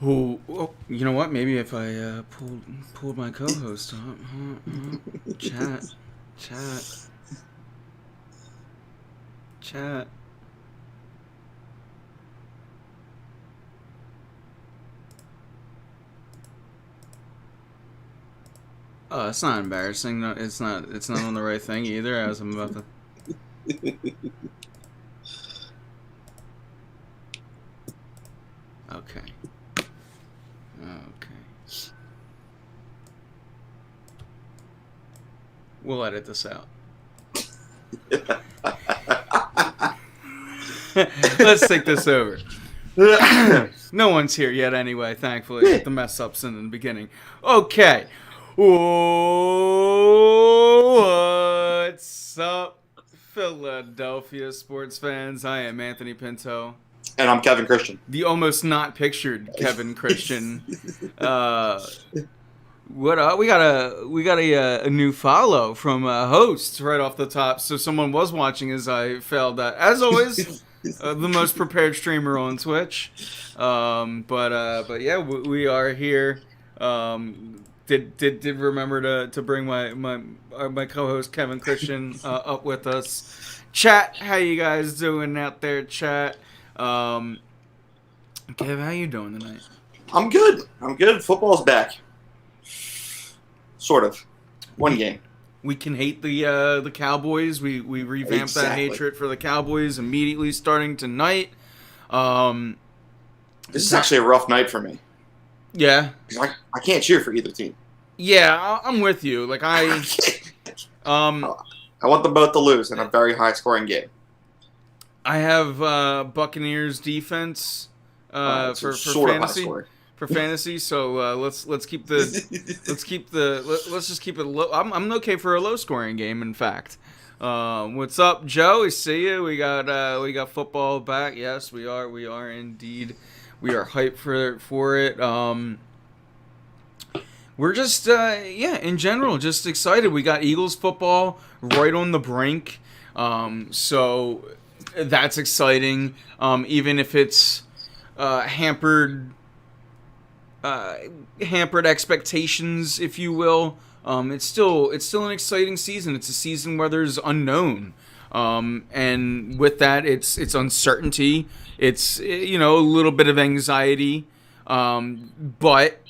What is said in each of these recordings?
You know what? Maybe if I pulled my co-host up, chat, chat, chat. Oh, it's not embarrassing. No, it's not. It's not on the right thing either. As I'm about to. Okay. Okay. We'll edit this out. Let's take this over. No one's here yet anyway, thankfully, with the mess ups in the beginning. Okay. What's up, Philadelphia sports fans? I am Anthony Pinto. And I'm Kevin Christian. The almost not pictured Kevin Christian. What we got a new follow from hosts right off the top. So someone was watching as I failed that. As always, the most prepared streamer on Twitch. But yeah, we are here. Did remember to bring my co-host Kevin Christian up with us. Chat, how you guys doing out there? Chat. Kev, how you doing tonight? I'm good. Football's back. Sort of. One game. We can hate the Cowboys. We revamped that hatred for the Cowboys immediately starting tonight. This is actually a rough night for me. Yeah. Because I can't cheer for either team. Yeah, I'm with you. Like I want them both to lose in a very high scoring game. I have Buccaneers defense for fantasy. For fantasy, so let's keep let's just keep it low. I'm okay for a low scoring game. In fact, what's up, Joe? I see you. We got football back. Yes, we are indeed. We are hyped for it. We're just in general just excited. We got Eagles football right on the brink, so that's exciting. Even if it's hampered expectations, if you will. It's still an exciting season. It's a season where there's unknown, and with that, it's uncertainty. It's a little bit of anxiety, but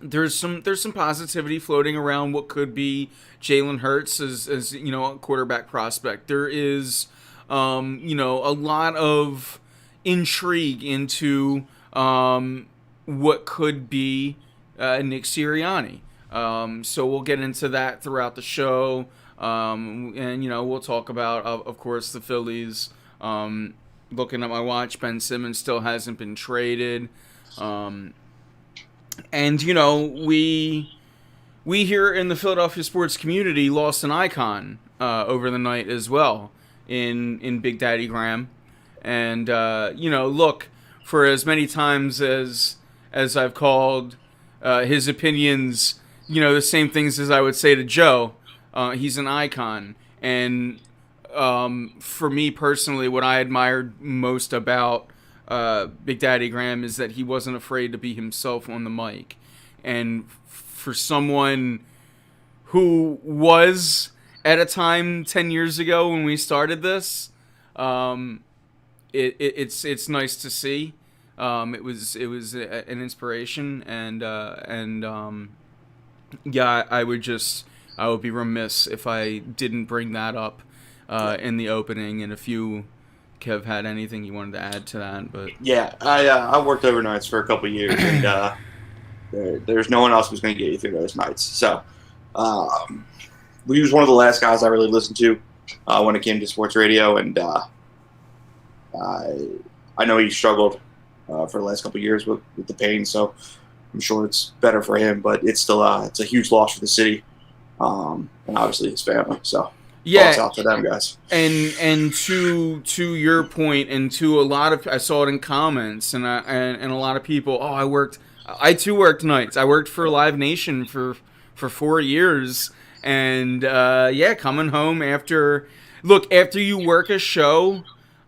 there's some positivity floating around what could be Jalen Hurts as a quarterback prospect. There is a lot of intrigue into what could be Nick Sirianni. So we'll get into that throughout the show. And we'll talk about, of course, the Phillies. Looking at my watch, Ben Simmons still hasn't been traded. And we here in the Philadelphia sports community lost an icon over the night as well in Big Daddy Graham. And look, for as many times as I've called his opinions, the same things as I would say to Joe, he's an icon. And for me personally, what I admired most about Big Daddy Graham is that he wasn't afraid to be himself on the mic. And for someone who was at a time 10 years ago when we started this, it's nice to see. It was an inspiration, and I would be remiss if I didn't bring that up in the opening. And if you, Kev, had anything you wanted to add to that, but yeah, I worked overnights for a couple of years, and there's no one else who's going to get you through those nights. So he was one of the last guys I really listened to when it came to sports radio, and I know he struggled for the last couple of years with the pain, so I'm sure it's better for him, but it's still it's a huge loss for the city, and obviously his family. So yeah, thoughts out to them guys. And to your point, and to a lot of, I saw it in comments, and a lot of people. I too worked nights. I worked for Live Nation for 4 years, and coming home after you work a show,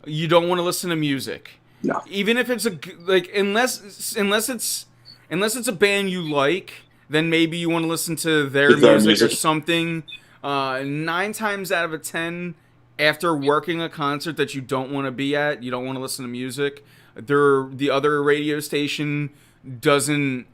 you don't want to listen to music. No. Even if it's unless it's a band you like, then maybe you want to listen to their music or something. 9 times out of 10, after working a concert that you don't want to be at, you don't want to listen to music. The other radio station doesn't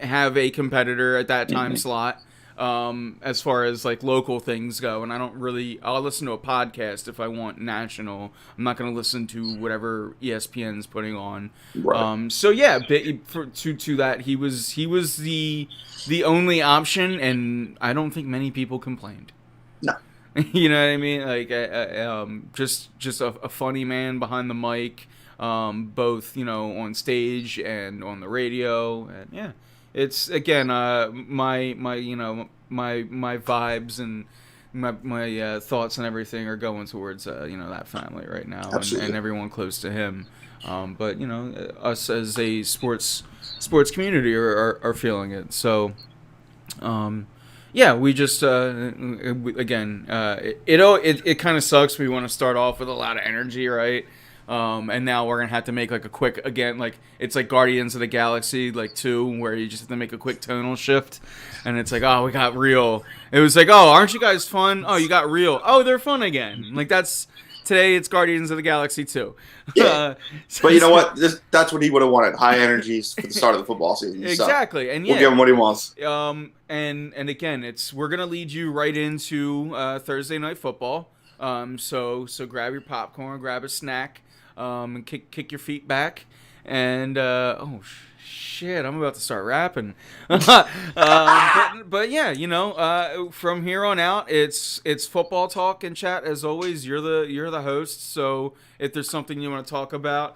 have a competitor at that time slot. As far as like local things go, and I'll listen to a podcast if I want national. I'm not going to listen to whatever ESPN's putting on. Right. So yeah, to that, he was the only option, and I don't think many people complained. No. You know what I mean? Like, just a funny man behind the mic, both, on stage and on the radio, and yeah. It's again, my vibes and my thoughts and everything are going towards that family right now, and everyone close to him. But us as a sports community are feeling it. So, yeah, we just again, it kind of sucks. We want to start off with a lot of energy, right? And now we're gonna have to make like a quick, again, like it's like Guardians of the Galaxy like 2, where you just have to make a quick tonal shift, and it's like, oh, we got real. It was like, oh, aren't you guys fun? Oh, you got real. Oh, they're fun again. Like today it's Guardians of the Galaxy 2. Yeah. But you know what? That's what he would have wanted. High energies for the start of the football season. Exactly. So and yeah, we'll give him what he wants. And again, we're gonna lead you right into Thursday night football. So grab your popcorn, grab a snack. And kick your feet back, and shit, I'm about to start rapping. But yeah, from here on out, it's football talk and chat as always. You're the host, so if there's something you want to talk about,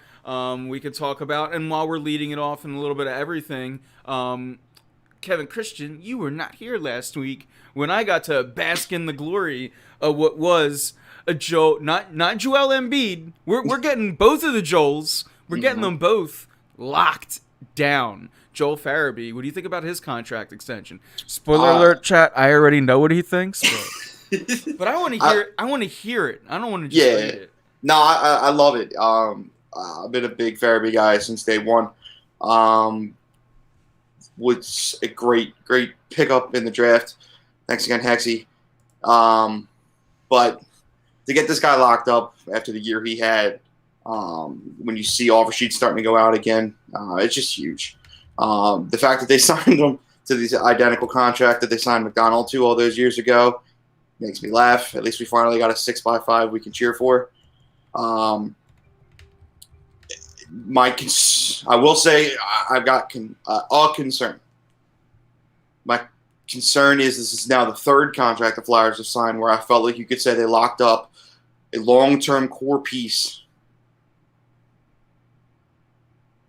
we could talk about. And while we're leading it off in a little bit of everything, Kevin Christian, you were not here last week when I got to bask in the glory of what was a Joel, not Joel Embiid. We're getting both of the Joels. We're getting them both locked down. Joel Farabee, what do you think about his contract extension? Spoiler alert, chat. I already know what he thinks, but I want to hear. I want to hear it. I don't want to just read it. No, I love it. I've been a big Farabee guy since day one. Was a great pickup in the draft. Thanks again, Hexy. But to get this guy locked up after the year he had, when you see offer sheets starting to go out again, it's just huge. The fact that they signed him to this identical contract that they signed McDonald to all those years ago makes me laugh. At least we finally got a 6x5 we can cheer for. I will say I've got a concern. My concern is this is now the third contract the Flyers have signed where I felt like you could say they locked up a long-term core piece,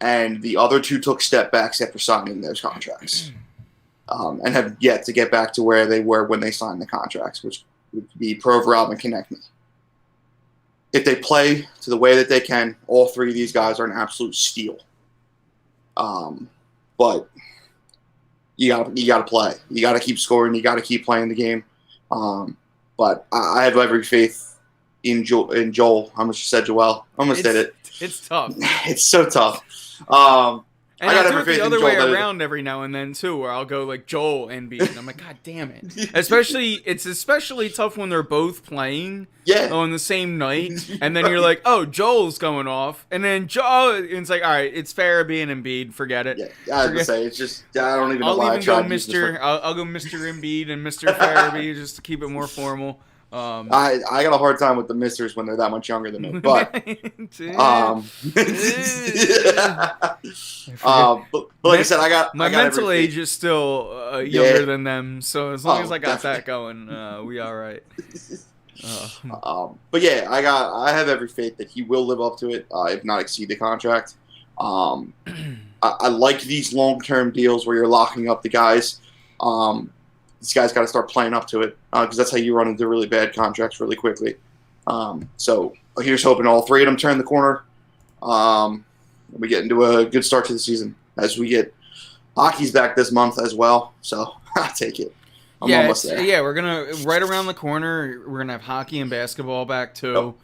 and the other two took step backs after signing those contracts, and have yet to get back to where they were when they signed the contracts, which would be Provorov and Konechny. If they play to the way that they can, all three of these guys are an absolute steal. But you gotta play. You gotta keep scoring. You gotta keep playing the game. But I have every faith in Joel. I almost said Joel. I almost did it. It's tough. It's so tough. And I do it the other way around every now and then too, where I'll go like Joel Embiid, and I'm like, God damn it! It's especially tough when they're both playing on the same night, and then you're like, oh, Joel's going off, and then it's like, all right, it's Farabee and Embiid, forget it. Yeah, I was gonna say it's just I don't even know why I'll go Mr. Embiid and Mr. Farabee just to keep it more formal. I got a hard time with the misters when they're that much younger than me, but but like I said, I got my mental age is still younger than them, so as long as I got that going, we all right. But yeah, I have every faith that he will live up to it, if not exceed the contract. I like these long-term deals where you're locking up the guys. These guys got to start playing up to it because that's how you run into really bad contracts really quickly. So here's hoping all three of them turn the corner. We get into a good start to the season as we get hockey's back this month as well. So I'll take it. I'm almost there. Yeah, we're gonna right around the corner. We're gonna have hockey and basketball back too.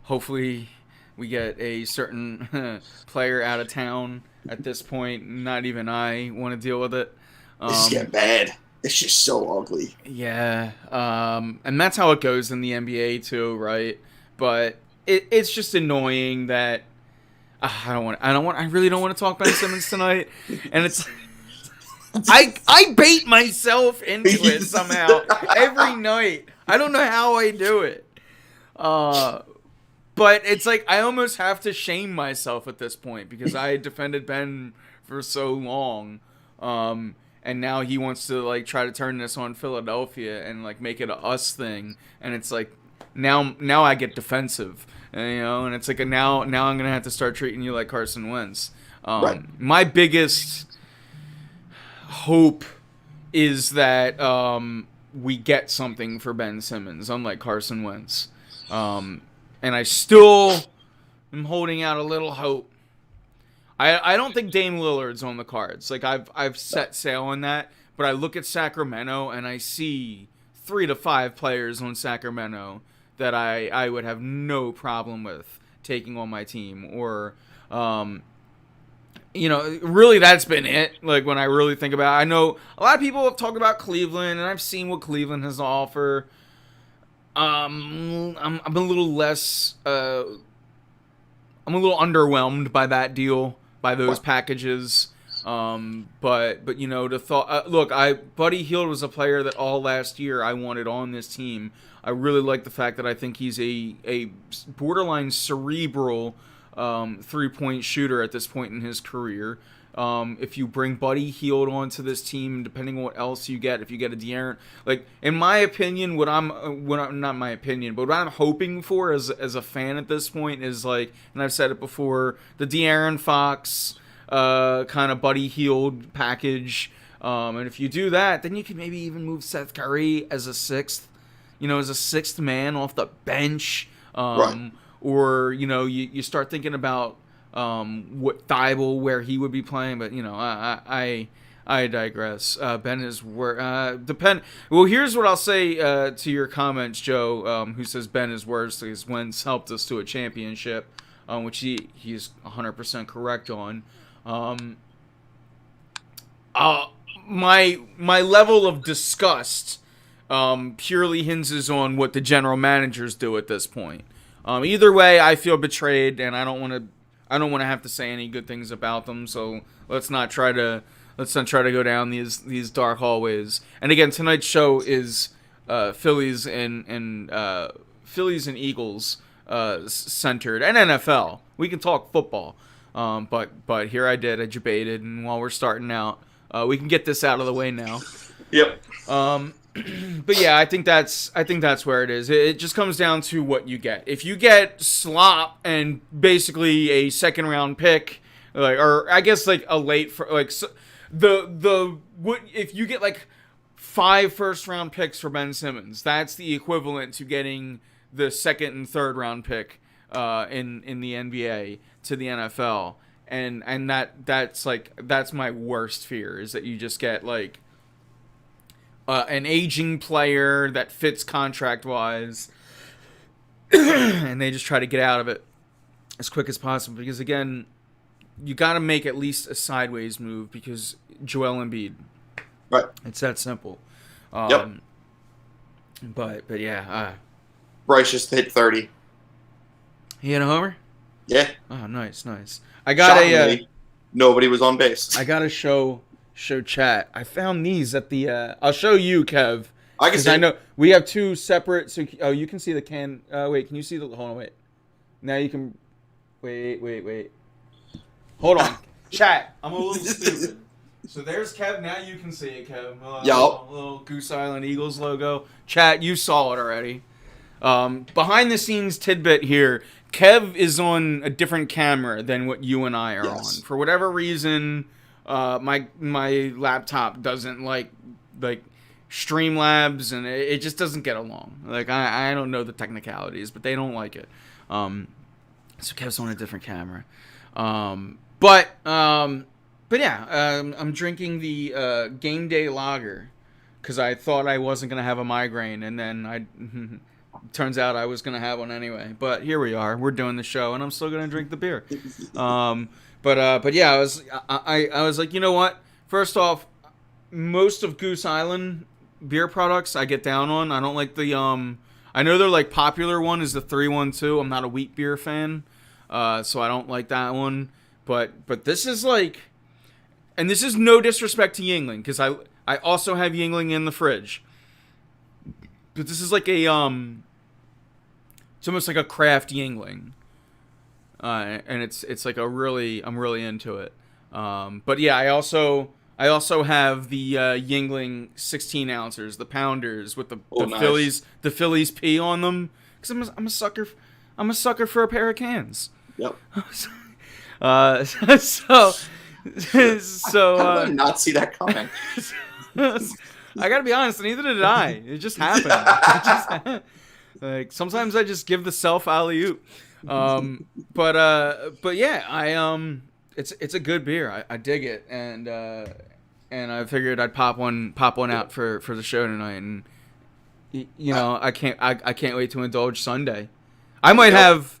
Hopefully, We get a certain player out of town at this point. Not even I want to deal with it. This is getting bad. It's just so ugly. Yeah, and that's how it goes in the NBA too, right? But it's just annoying that I really don't want to talk Ben Simmons tonight, and it's I bait myself into it somehow every night. I don't know how I do it. But it's like I almost have to shame myself at this point because I defended Ben for so long. And now he wants to like try to turn this on Philadelphia and like make it a us thing. And it's like now I get defensive, and it's like now I'm going to have to start treating you like Carson Wentz. Right. My biggest hope is that we get something for Ben Simmons, unlike Carson Wentz. And I still am holding out a little hope. I don't think Dame Lillard's on the cards. Like I've set sail on that, but I look at Sacramento and I see 3 to 5 players on Sacramento that I would have no problem with taking on my team. Or really that's been it. Like when I really think about it. I know a lot of people have talked about Cleveland, and I've seen what Cleveland has to offer. I'm a little less. I'm a little underwhelmed by that deal, by those packages. But the thought. Look, Buddy Hield was a player that all last year I wanted on this team. I really like the fact that I think he's a borderline cerebral 3-point shooter at this point in his career. If you bring Buddy Hield onto this team, depending on what else you get, if you get a De'Aaron, like in my opinion, what I'm hoping for as a fan at this point is like, and I've said it before, the De'Aaron Fox kind of Buddy Hield package. And if you do that, then you can maybe even move Seth Curry as a sixth man off the bench. Right. Or you start thinking about what Thibault, where he would be playing, but I digress. Ben is Well, here's what I'll say to your comments, Joe, who says Ben is worse because Wentz helped us to a championship, which he's 100% correct on. My level of disgust purely hinges on what the general managers do at this point. Either way, I feel betrayed, and I don't want to have to say any good things about them. So let's not try to go down these dark hallways. And again, tonight's show is Phillies and Eagles centered, and NFL. We can talk football, but here I debated, and while we're starting out, we can get this out of the way now. Yep. But yeah, I think that's where it is. It just comes down to what you get. If you get slop and basically a second round pick, or I guess like a late if you get like 5 first round picks for Ben Simmons, that's the equivalent to getting the second and third round pick in the NBA to the NFL, and that's my worst fear, is that you just get like an aging player that fits contract-wise, and they just try to get out of it as quick as possible. Because, again, you got to make at least a sideways move because Joel Embiid. Right. It's that simple. Yep. But yeah. Bryce just hit 30. He hit a homer? Yeah. Oh, nice. I got nobody was on base. I got to show chat. I found these at the I'll show you, Kev. I can see. I know we have 2 separate, so you can see the can. Wait, can you see the? Hold on, wait. Now you can. Wait. Hold on, chat. I'm a little stupid. So there's Kev. Now you can see it, Kev. Little Goose Island Eagles logo. Chat, you saw it already. Behind the scenes tidbit here. Kev is on a different camera than what you and I are on. For whatever reason. My laptop doesn't like Streamlabs, and it just doesn't get along. Like I don't know the technicalities, but they don't like it. So Kev's on a different camera. But yeah, I'm drinking the game day lager because I thought I wasn't gonna have a migraine, and then Turns out I was gonna have one anyway, but here we are. We're doing the show, and I'm still gonna drink the beer. But yeah, I was like, you know what? First off, most of Goose Island beer products I get down on. I don't like the I know their like popular one is the 312. I'm not a wheat beer fan, so I don't like that one. But this is like, and this is no disrespect to Yingling, because I also have Yingling in the fridge. But this is like a it's almost like a craft Yingling, and it's like I'm really into it. But yeah, I also have the Yingling 16 ounces, the pounders with the nice. Phillies P on them, because I'm a sucker for a pair of cans. Yep. So How did I not see that coming? I gotta be honest, neither did I. It just happened. Like sometimes I just give the self alley-oop. But yeah, it's a good beer. I dig it, and I figured I'd pop one out for the show tonight, and you know I can't wait to indulge Sunday. I might have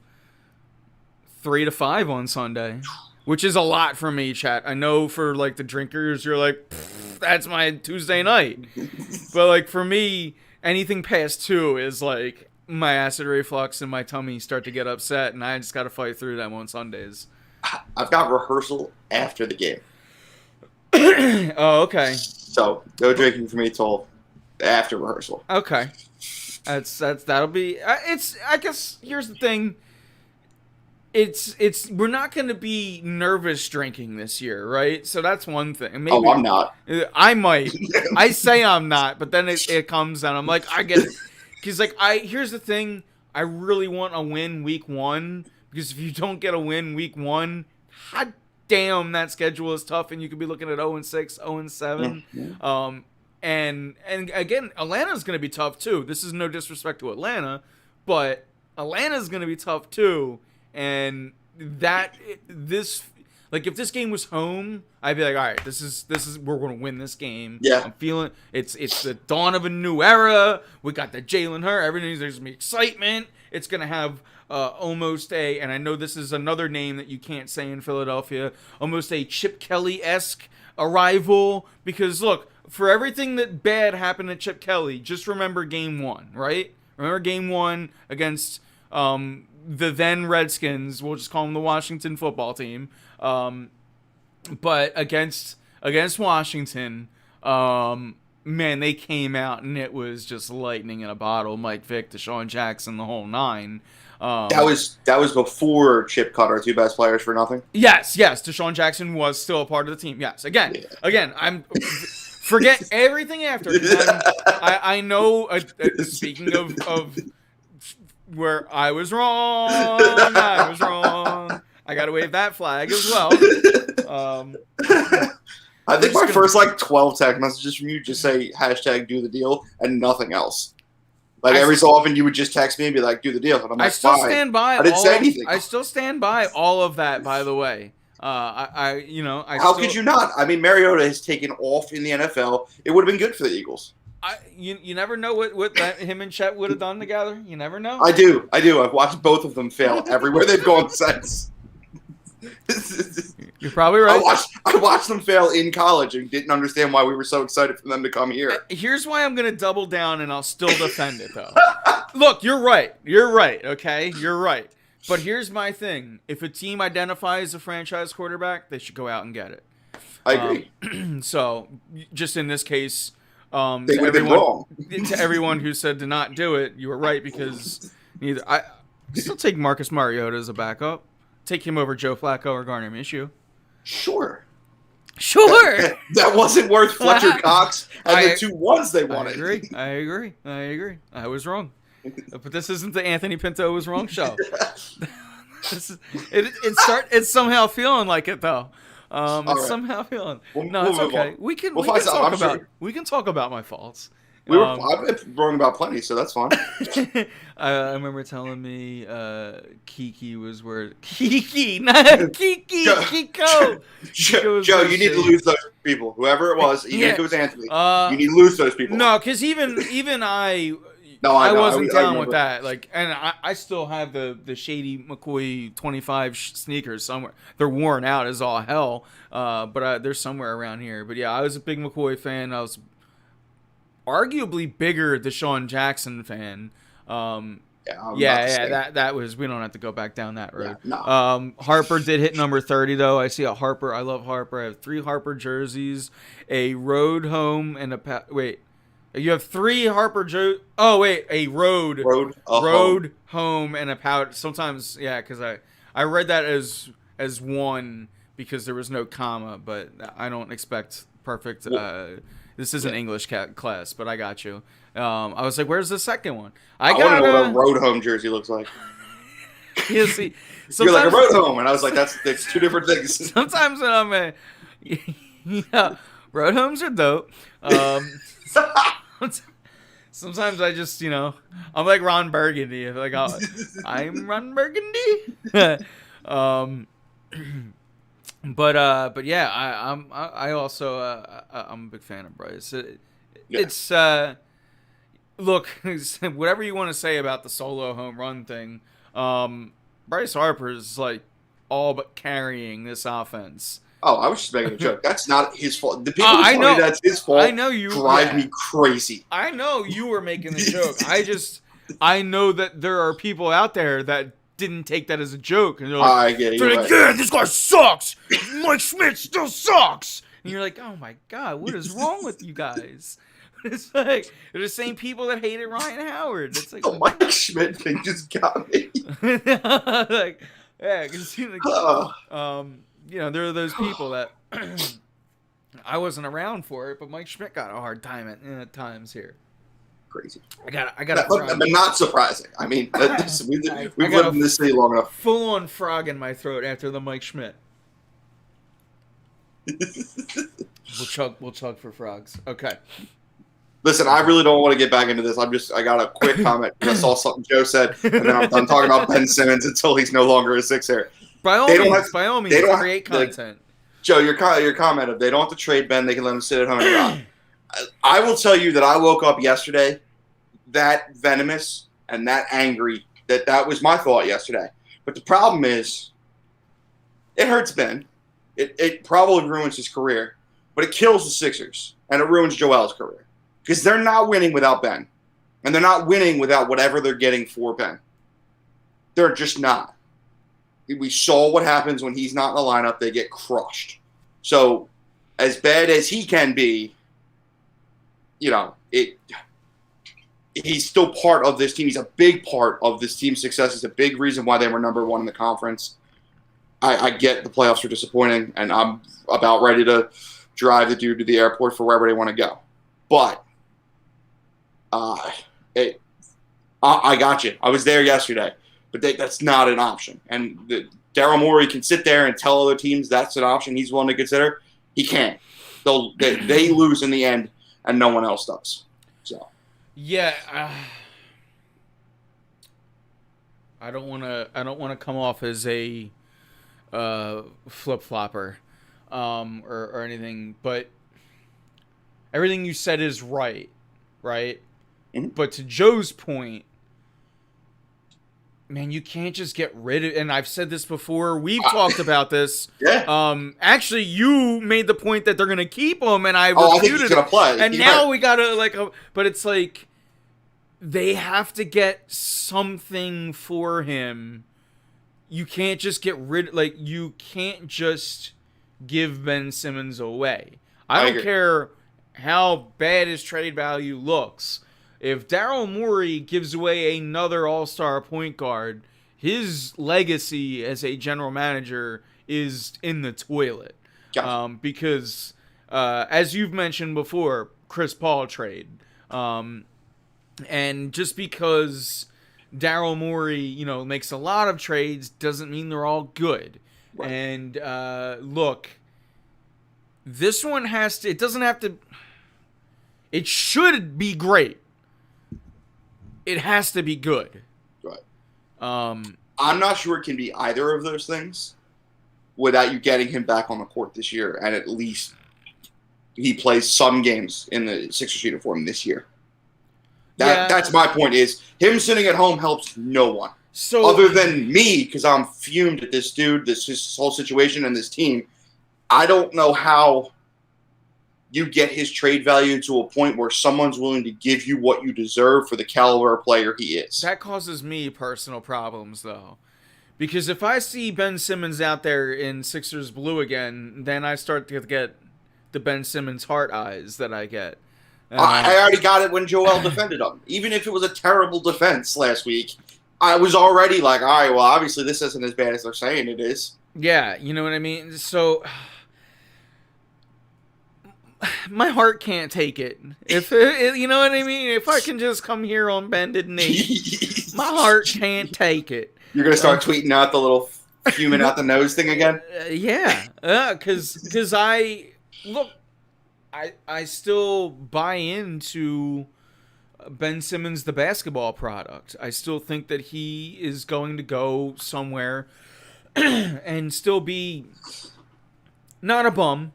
3 to 5 on Sunday, which is a lot for me, chat. I know for like the drinkers, you're like, that's my Tuesday night, but like for me, anything past 2 is like my acid reflux and my tummy start to get upset, and I just got to fight through them on Sundays. I've got rehearsal after the game. Oh, okay. So no drinking for me till after rehearsal. Okay. That'll be. I guess here's the thing. We're not going to be nervous drinking this year, right? So that's one thing. Maybe, I'm not. I might. I say I'm not, but then it comes and I'm like, I get it. Because like here's the thing. I really want a win week 1, because if you don't get a win week 1, hot damn, that schedule is tough, and you could be looking at 0-6, 0-7. Yeah. And again, Atlanta's going to be tough too. This is no disrespect to Atlanta, but Atlanta's going to be tough too. And if this game was home, I'd be like, all right, this is we're going to win this game. Yeah. I'm feeling it's the dawn of a new era. We got the Jalen Hurts. Everything's there's gonna be excitement. It's going to have almost and I know this is another name that you can't say in Philadelphia, almost a Chip Kelly-esque arrival, because look, for everything that bad happened to Chip Kelly, just remember game 1, right? Remember game 1 against the then Redskins. We'll just call them the Washington football team. But against Washington, man, they came out and it was just lightning in a bottle. Mike Vick, Deshaun Jackson, the whole 9. That was before Chip cut our 2 best players for nothing. Yes. Deshaun Jackson was still a part of the team. Yes. Again, I'm forget everything after. I know. Speaking of where I was wrong, I gotta wave that flag as well. I think my first 12 text messages from you just say #do the deal and nothing else. Every so often you would just text me and be like, do the deal. And I'm like, I still stand by. I didn't say anything. I still stand by all of that, by the way. How could you not? I mean, Mariota has taken off in the NFL. It would have been good for the Eagles. You never know what him and Chet would have done together. You never know. I do. I've watched both of them fail everywhere they've gone since. You're probably right. I watched them fail in college and didn't understand why we were so excited for them to come here. Here's why I'm going to double down, and I'll still defend it, though. Look, you're right. Okay? You're right. But here's my thing. If a team identifies a franchise quarterback, they should go out and get it. I agree. So, just in this case, they would have been wrong. To everyone who said to not do it, you were right, because I still take Marcus Mariota as a backup. Take him over Joe Flacco or Gardner Minshew. Sure. That wasn't worth Fletcher Cox and the 2 1s they wanted. I agree. I was wrong. But this isn't the Anthony Pinto was wrong show. It's somehow feeling like it, though. It's somehow feeling. It's okay. We can talk about my faults. I've been wrong about plenty, so that's fine. I remember telling me Kiki was where Kiki, not Kiko. Joe, you need to lose those people. Whoever it was, even if it was Anthony, you need to lose those people. No, because even I, No, I know. wasn't I down with remember. that. Like, and I still have the Shady McCoy 25 sneakers somewhere. They're worn out as all hell, but they're somewhere around here. But yeah, I was a big McCoy fan. I was arguably bigger Deshaun Jackson fan. Yeah, I'm about to Yeah, say. that was. We don't have to go back down that road. Yeah, no. Harper did hit number 30 though. I see a Harper. I love Harper. I have 3 Harper jerseys, a road home, and wait. You have 3 Harper Oh wait, a road home, and a pouch. Sometimes, yeah, because I read that as one because there was no comma, but I don't expect perfect. This isn't English class, but I got you. I was like, "Where's the second one?" I want to know what a road home jersey looks like. You see, you're like a road home, and I was like, "That's 2 different things." Sometimes when I'm yeah, road homes are dope. Sometimes I just, I'm like Ron Burgundy. Like I'm Ron Burgundy. But yeah, I also I'm a big fan of Bryce. It's look, whatever you want to say about the solo home run thing, Bryce Harper's like all but carrying this offense. Oh, I was just making a joke. That's not his fault. The people who tell me that's his fault drive me crazy. I know you were making the joke. I know that there are people out there that didn't take that as a joke. And they're like, I get it. Yeah, this guy sucks. Mike Schmidt still sucks. And you're like, oh my God, what is wrong with you guys? It's like, they're the same people that hated Ryan Howard. It's like, the Mike Schmidt thing just got me. Like, yeah, because there are those people that I wasn't around for it, but Mike Schmidt got a hard time at times here. Crazy. I got but not surprising. I mean, we've lived in this city long enough. Full on frog in my throat after the Mike Schmidt. We'll chug for frogs. Okay. Listen, I really don't want to get back into this. I got a quick comment. I saw something Joe said, and then I'm done talking about Ben Simmons until he's no longer a Sixer. By all means, they don't create content. Joe, your comment of they don't have to trade Ben, they can let him sit at home and rot. I will tell you that I woke up yesterday that venomous and that angry that was my thought yesterday. But the problem is, it hurts Ben. It probably ruins his career, but it kills the Sixers and it ruins Joel's career because they're not winning without Ben, and they're not winning without whatever they're getting for Ben. They're just not. We saw what happens when he's not in the lineup. They get crushed. So, as bad as he can be, he's still part of this team. He's a big part of this team's success. It's a big reason why they were number 1 in the conference. I get the playoffs are disappointing, and I'm about ready to drive the dude to the airport for wherever they want to go. But I got you. I was there yesterday. But that's not an option. And Daryl Morey can sit there and tell other teams that's an option he's willing to consider. He can't. They lose in the end, and no one else does. So, yeah, I don't want to come off as a flip flopper or anything, but everything you said is right. Mm-hmm. But to Joe's point, man, you can't just get rid of. And I've said this before. We've talked about this. Yeah. Actually, you made the point that they're gonna keep him, and I think he's gonna play. And now we gotta but it's like they have to get something for him. You can't just get rid. You can't just give Ben Simmons away. I don't care how bad his trade value looks. If Daryl Morey gives away another all-star point guard, his legacy as a general manager is in the toilet. Gotcha. Because, as you've mentioned before, Chris Paul trade. And just because Daryl Morey, makes a lot of trades doesn't mean they're all good. Right. And, look, this one it doesn't have to, it should be great. It has to be good. Right. I'm not sure it can be either of those things without you getting him back on the court this year, and at least he plays some games in the Sixers uniform this year. That's my point. Is him sitting at home helps no one. So other than me, because I'm fumed at this dude, this whole situation, and this team. I don't know how you get his trade value to a point where someone's willing to give you what you deserve for the caliber player he is. That causes me personal problems, though. Because if I see Ben Simmons out there in Sixers blue again, then I start to get the Ben Simmons heart eyes that I get. I already got it when Joel defended him. Even if it was a terrible defense last week, I was already like, all right, well, obviously this isn't as bad as they're saying it is. Yeah, you know what I mean? So my heart can't take it. If you know what I mean? If I can just come here on bended knee, my heart can't take it. You're going to start tweeting out the little fuming out the nose thing again? Yeah. Because I still buy into Ben Simmons, the basketball product. I still think that he is going to go somewhere and still be not a bum.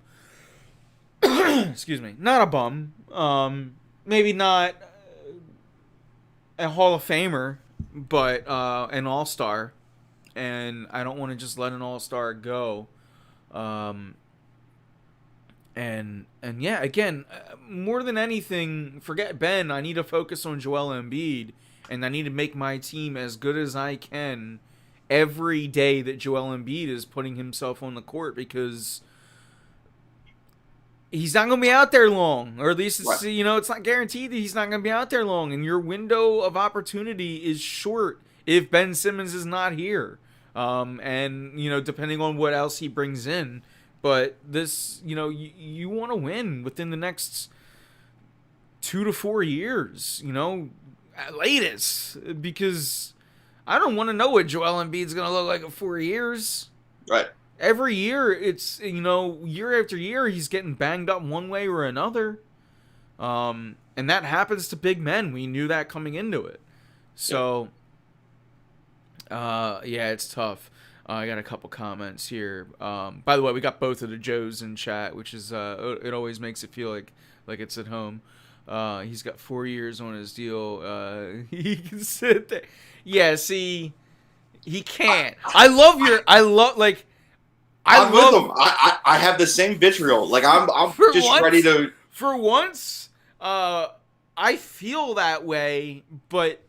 Excuse me. Not a bum. Maybe not a Hall of Famer, but an all-star. And I don't want to just let an all-star go. And yeah, again, more than anything, forget Ben. I need to focus on Joel Embiid, and I need to make my team as good as I can every day that Joel Embiid is putting himself on the court, because he's not going to be out there long, or at least it's, it's not guaranteed that he's not going to be out there long, and your window of opportunity is short if Ben Simmons is not here. And depending on what else he brings in. But this, you want to win within the next 2 to 4 years, at latest. Because I don't want to know what Joel Embiid's going to look like in 4 years. Right. Every year, it's, year after year, he's getting banged up one way or another. And that happens to big men. We knew that coming into it. So, yeah, it's tough. I got a couple comments here. By the way, we got both of the Joes in chat, which is it always makes it feel like it's at home. He's got 4 years on his deal. He can sit there. Yeah, see, he can't. I'm with him. I have the same vitriol. Like I'm just once, ready to. For once, I feel that way, but.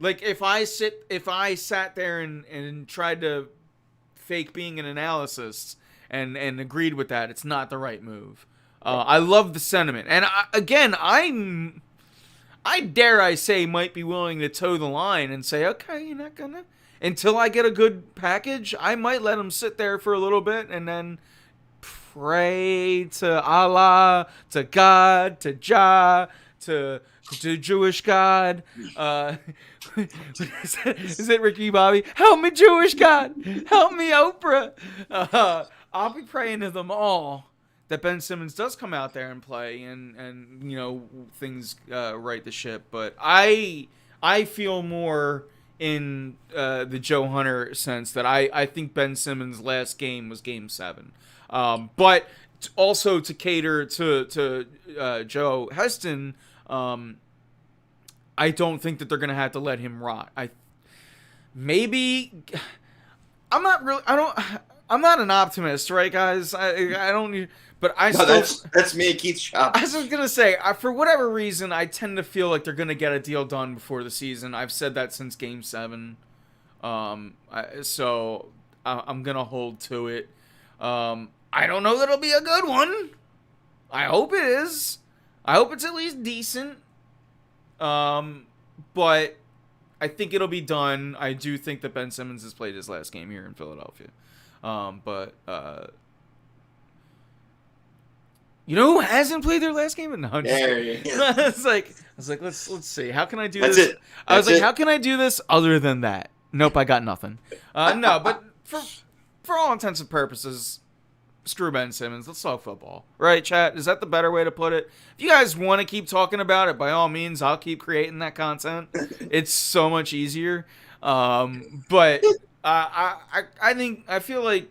Like, if I sat there and tried to fake being an analyst and agreed with that, it's not the right move. I love the sentiment. And I dare I say might be willing to toe the line and say, okay, you're not gonna. Until I get a good package, I might let him sit there for a little bit and then pray to Allah, to God, to Jah, to Jewish God. Is it Ricky Bobby? Help me, Jewish God. Help me, Oprah. I'll be praying to them all that Ben Simmons does come out there and play and things right the ship. But I feel more in the Joe Hunter sense that I think Ben Simmons' last game was Game 7. But also to cater to Joe Heston, I don't think that they're going to have to let him rot. I'm not an optimist, right, guys? I don't, but I still. That's me and Keith's shop. I was going to say, for whatever reason, I tend to feel like they're going to get a deal done before the season. I've said that since Game 7. So I'm going to hold to it. I don't know that it'll be a good one. I hope it is. I hope it's at least decent. But I think it'll be done. I do think that Ben Simmons has played his last game here in Philadelphia. But you know who hasn't played their last game? No, I was like, let's see. How can I do this? How can I do this other than that? Nope, I got nothing. No, but for all intents and purposes, screw Ben Simmons. Let's talk football. Right, chat? Is that the better way to put it? If you guys want to keep talking about it, by all means, I'll keep creating that content. It's so much easier. But I feel like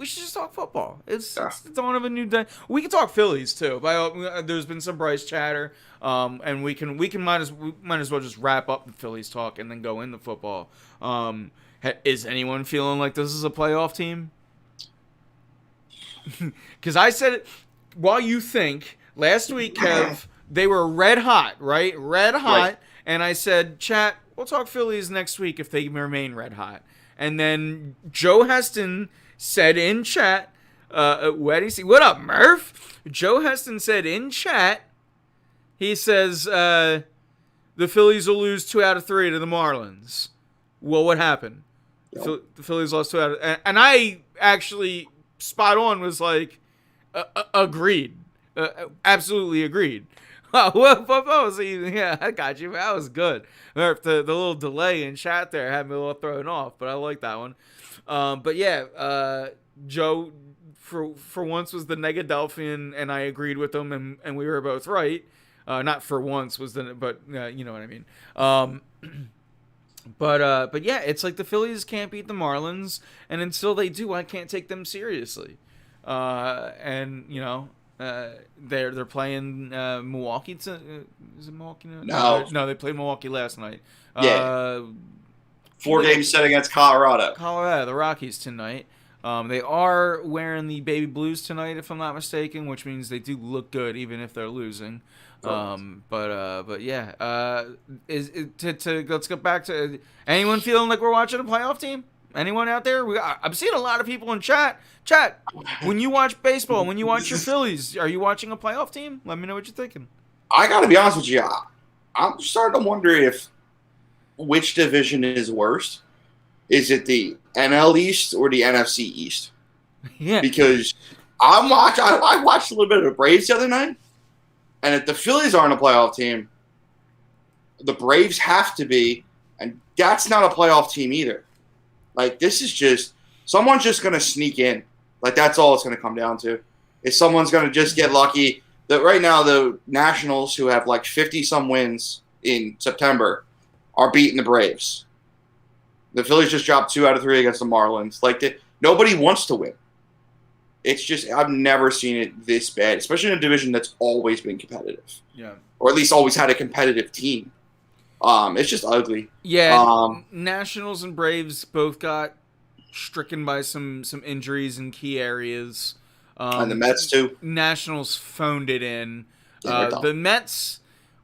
we should just talk football. It's Yeah. it's the dawn of a new day. We can talk Phillies too. There's been some Bryce chatter, and we might as well just wrap up the Phillies talk and then go into football. Is anyone feeling like this is a playoff team? Because I said it while you think last week, Kev, they were red hot, right? Red hot, right. And I said, chat, we'll talk Phillies next week if they remain red hot. And then Joe Heston said in chat, what up, Murph? Joe Heston said in chat, he says, the Phillies will lose 2 out of 3 to the Marlins. Well, what happened? Yep. The Phillies lost 2 out of, and I actually spot on was like, agreed. Absolutely agreed. Yeah, I got you. That was good. The little delay in chat there had me a little thrown off, but I like that one. But yeah, Joe for once was the Negadelphian, and I agreed with him, and we were both right. Not for once was but you know what I mean. But yeah, it's like the Phillies can't beat the Marlins, and until they do, I can't take them seriously. And you know. They're playing Milwaukee. Is it Milwaukee? No, they played Milwaukee last night. Yeah. 4-game set against Colorado. The Rockies tonight. They are wearing the baby blues tonight, if I'm not mistaken, which means they do look good even if they're losing. But yeah. Let's get back to anyone feeling like we're watching a playoff team? Anyone out there? I'm seeing a lot of people in chat. Chat, when you watch baseball, when you watch your Phillies, are you watching a playoff team? Let me know what you're thinking. I got to be honest with you. I'm starting to wonder which division is worse. Is it the NL East or the NFC East? Yeah. Because I watched a little bit of the Braves the other night, and if the Phillies aren't a playoff team, the Braves have to be, and that's not a playoff team either. Like, this is just – someone's just going to sneak in. Like, that's all it's going to come down to. Is someone's going to just get lucky. That right now, the Nationals, who have like 50-some wins in September, are beating the Braves. The Phillies just dropped 2 out of 3 against the Marlins. Like, nobody wants to win. It's just – I've never seen it this bad, especially in a division that's always been competitive. Yeah. Or at least always had a competitive team. It's just ugly. Yeah, Nationals and Braves both got stricken by some injuries in key areas. And the Mets too. Nationals phoned it in. Yeah, the Mets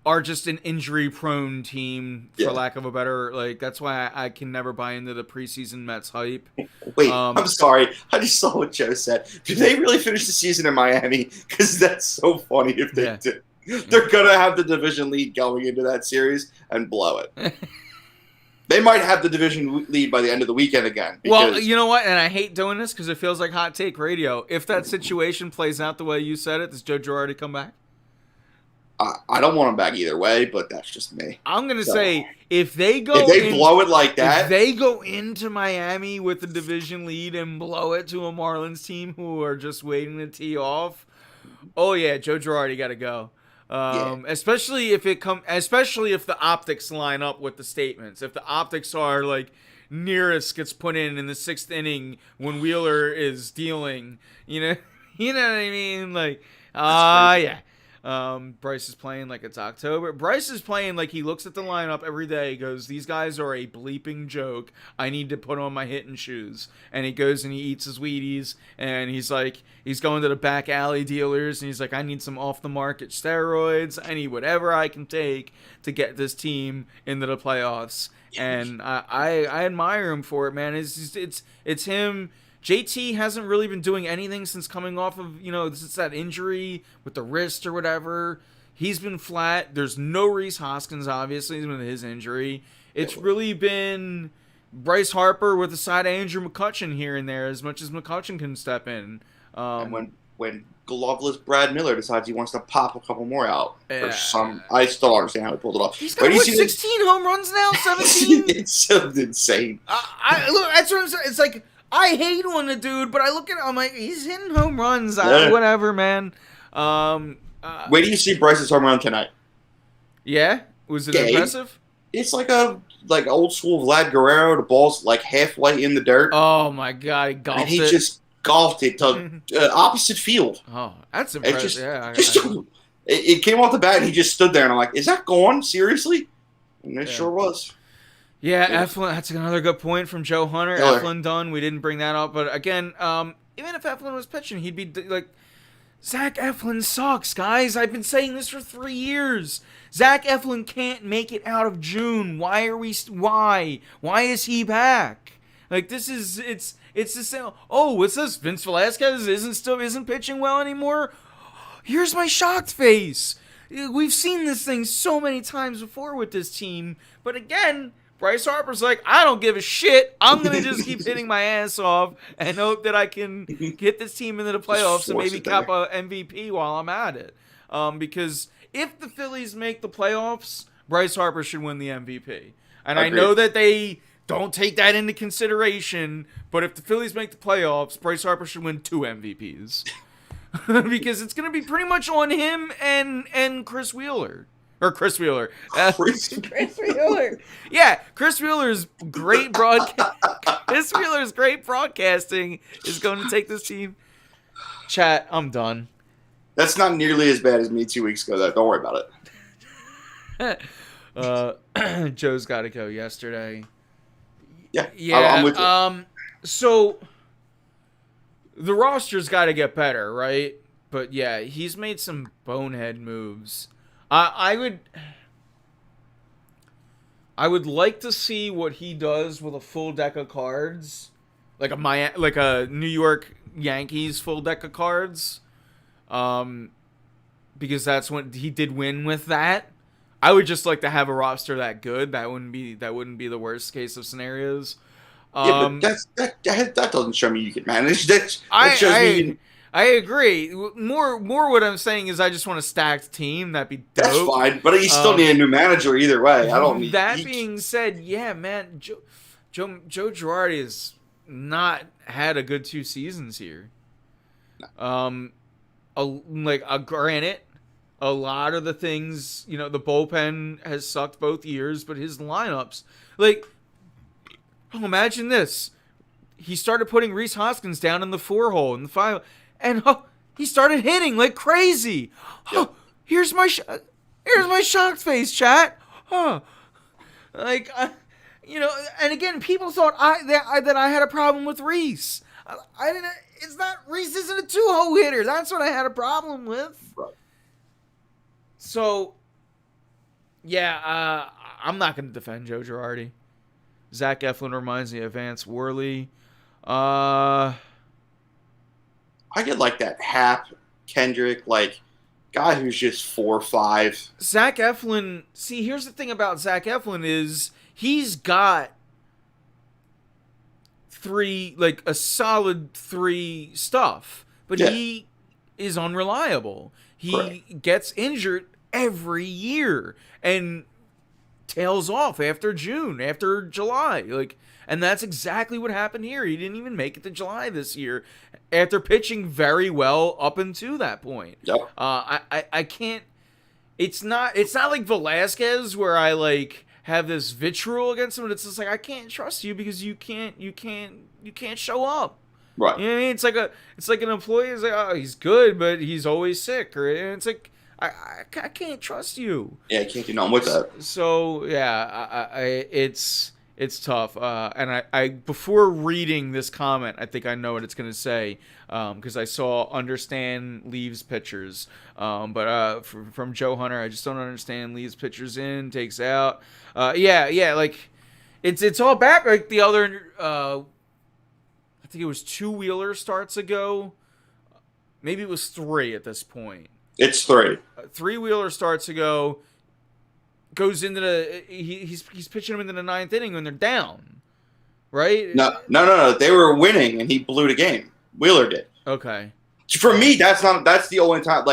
are just an injury-prone team, for lack of a better. Like, that's why I can never buy into the preseason Mets hype. Wait, I'm sorry. I just saw what Joe said. Did they really finish the season in Miami? Because that's so funny if they did. They're going to have the division lead going into that series and blow it. They might have the division lead by the end of the weekend again. Well, you know what? And I hate doing this because it feels like hot take radio. If that situation plays out the way you said it, does Joe Girardi come back? I don't want him back either way, but that's just me. I'm going to say, if they blow it like that. If they go into Miami with the division lead and blow it to a Marlins team who are just waiting to tee off, oh yeah, Joe Girardi got to go. Especially if the optics line up with the statements. If the optics are like Nearest gets put in the 6th inning when Wheeler is dealing, you know what I mean? Like, yeah. Bryce is playing like it's October. Bryce is playing like he looks at the lineup every day. He goes, these guys are a bleeping joke. I need to put on my hitting shoes. And he goes and he eats his Wheaties. And he's like, he's going to the back alley dealers. And he's like, I need some off the market steroids. I need whatever I can take to get this team into the playoffs. And I admire him for it, man. It's him. JT hasn't really been doing anything since coming off of, since that injury with the wrist or whatever. He's been flat. There's no Reese Hoskins, obviously, with his injury. It's really been Bryce Harper with a side of Andrew McCutchen here and there, as much as McCutchen can step in. And when gloveless Brad Miller decides he wants to pop a couple more out, I still don't understand how he pulled it off. He's got 16 home runs now, 17? It's so insane. Look, that's what I'm saying. It's like, I hate on the dude, but I look at him, I'm like, he's hitting home runs. Whatever, man. Where do you see Bryce's home run tonight? Yeah? Was it impressive? It's like old school Vlad Guerrero. The ball's like halfway in the dirt. Oh, my God. He golfed and he just golfed it to opposite field. Oh, that's It impressive. just, Yeah, it came off the bat, and he just stood there, and I'm like, is that gone? Seriously? And it sure was. Yeah, Eflin, that's another good point from Joe Hunter. Killer. Eflin done. We didn't bring that up, but again, even if Eflin was pitching, he'd be like, Zach Eflin sucks, guys. I've been saying this for 3 years. Zach Eflin can't make it out of June. Why are we? Why? Why is he back? Like this is it's the same. Oh, what's this? Vince Velasquez isn't pitching well anymore. Here's my shocked face. We've seen this thing so many times before with this team, but again, Bryce Harper's like, I don't give a shit. I'm going to just keep hitting my ass off and hope that I can get this team into the playoffs and maybe cap a MVP while I'm at it. Because if the Phillies make the playoffs, Bryce Harper should win the MVP. And I know that they don't take that into consideration, but if the Phillies make the playoffs, Bryce Harper should win 2 MVPs. Because it's going to be pretty much on him and Chris Wheeler. Or Chris Wheeler. Chris Wheeler. Yeah, Chris Wheeler's great Chris Wheeler's great broadcasting is going to take this team. Chat, I'm done. That's not nearly as bad as me 2 weeks ago, though. Don't worry about it. Joe's got to go yesterday. Yeah, I'm with you. So the roster's got to get better, right? But yeah, he's made some bonehead moves. I would like to see what he does with a full deck of cards, like a New York Yankees full deck of cards, because that's when he did win with that. I would just like to have a roster that good. That wouldn't be the worst case of scenarios. Yeah, but that doesn't show me you can manage. That shows me. I agree. More what I'm saying is I just want a stacked team. That'd be dope. That's fine, but you still need a new manager either way. I don't need that. Being said, yeah, man, Joe Girardi has not had a good 2 seasons here. No. Granted, a lot of the things, the bullpen has sucked both years, but his lineups, imagine this. He started putting Rhys Hoskins down in the 4 hole, in the 5, and he started hitting like crazy. Yep. Here's my shocked face, chat. And again, people thought that I had a problem with Rhys. I didn't. It's not Rhys isn't a 2-hole hitter. That's what I had a problem with. Right. So, yeah, I'm not going to defend Joe Girardi. Zach Eflin reminds me of Vance Worley. I get like that Hap, Kendrick, guy who's just 4-5. Zach Eflin. See, here's the thing about Zach Eflin is he's got 3, a solid 3 stuff, but he is unreliable. He gets injured every year and tails off after June, after July, and that's exactly what happened here. He didn't even make it to July this year after pitching very well up until that point. Yep. I can't. It's not like Velasquez where I have this vitriol against him, but it's just I can't trust you because you can't show up. Right. You know what I mean? It's like an employee is oh, he's good, but he's always sick, or it's I can't trust you. Yeah, I can't do nothing with that. So yeah, it's tough. And I before reading this comment, I think I know what it's gonna say, because I saw understand leaves pitchers. But from Joe Hunter, I just don't understand leaves pitchers in, takes out. It's all back the other. I think it was 2 Wheeler starts ago. Maybe it was 3 at this point. It's 3. 3 Wheeler starts ago. Goes into the he's pitching them into the 9th inning when they're down, right? No. They were winning and he blew the game. Wheeler did. Okay. For me, that's the only time.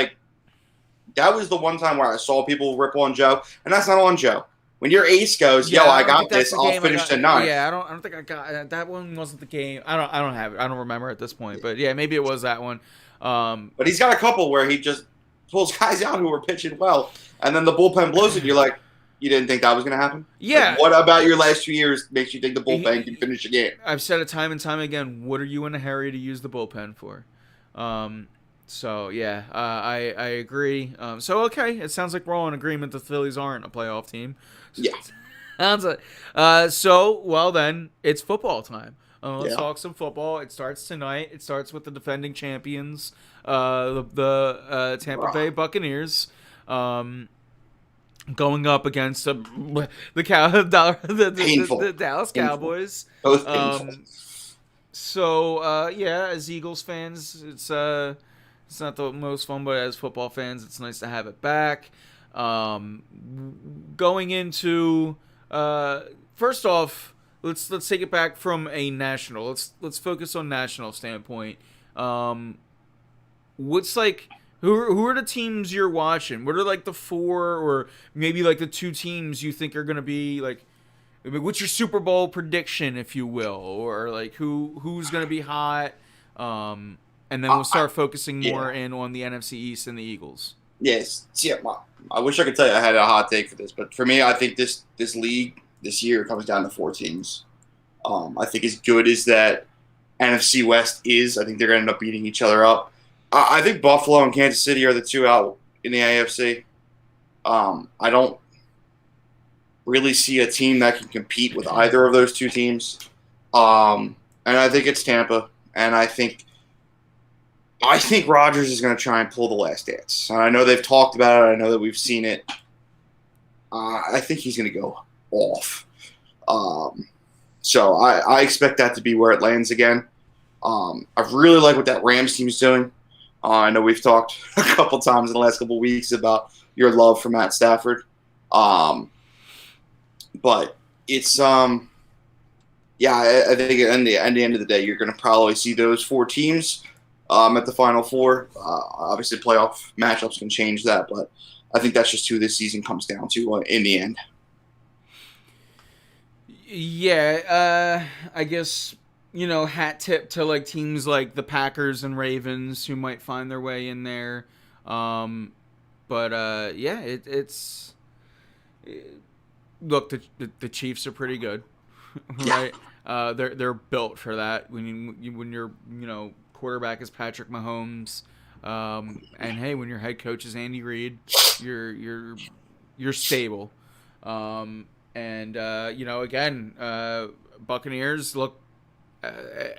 That was the one time where I saw people rip on Joe, and that's not on Joe. When your ace goes, I got this. I'll finish the 9th. Yeah, I don't think I got that one. Wasn't the game. I don't have it. I don't remember at this point. But yeah, maybe it was that one. But he's got a couple where he just pulls guys out who were pitching well, and then the bullpen blows it. You're like, You didn't think that was going to happen? Yeah. Like, what about your last 2 years makes you think the bullpen can finish a game? I've said it time and time again. What are you in a hurry to use the bullpen for? So yeah, I agree. So okay, it sounds like we're all in agreement the Phillies aren't a playoff team. Yeah. Sounds like, so well then it's football time. Let's talk some football. It starts tonight. It starts with the defending champions, the Tampa Bay Buccaneers, going up against the Dallas Cowboys. Both painful. So yeah, as Eagles fans, it's not the most fun, but as football fans, it's nice to have it back. Going into first off, let's take it back from a national. Let's focus on national standpoint. What's like who are the teams you're watching? What are like the 4 or maybe like the 2 teams you think are going to be like? I mean, what's your Super Bowl prediction, if you will, or like who's going to be hot? And then we'll start focusing more in on the NFC East and the Eagles. Yes, yeah. I wish I could tell you I had a hot take for this, but for me, I think this league this year comes down to 4 teams. I think as good as that NFC West is, I think they're going to end up beating each other up. I think Buffalo and Kansas City are the 2 out in the AFC. I don't really see a team that can compete with either of those 2 teams. And I think it's Tampa. And I think Rodgers is going to try and pull the last dance. And I know they've talked about it. I know that we've seen it. I think he's going to go off. So I expect that to be where it lands again. I really like what that Rams team is doing. I know we've talked a couple times in the last couple weeks about your love for Matt Stafford. But it's I think at the end of the day, you're going to probably see those 4 teams at the Final Four. Obviously, playoff matchups can change that, but I think that's just who this season comes down to in the end. Yeah, I guess, hat tip to like teams like the Packers and Ravens who might find their way in there. It's look, the Chiefs are pretty good, right? They're built for that. When your quarterback is Patrick Mahomes, and hey, when your head coach is Andy Reid, you're stable. Buccaneers look,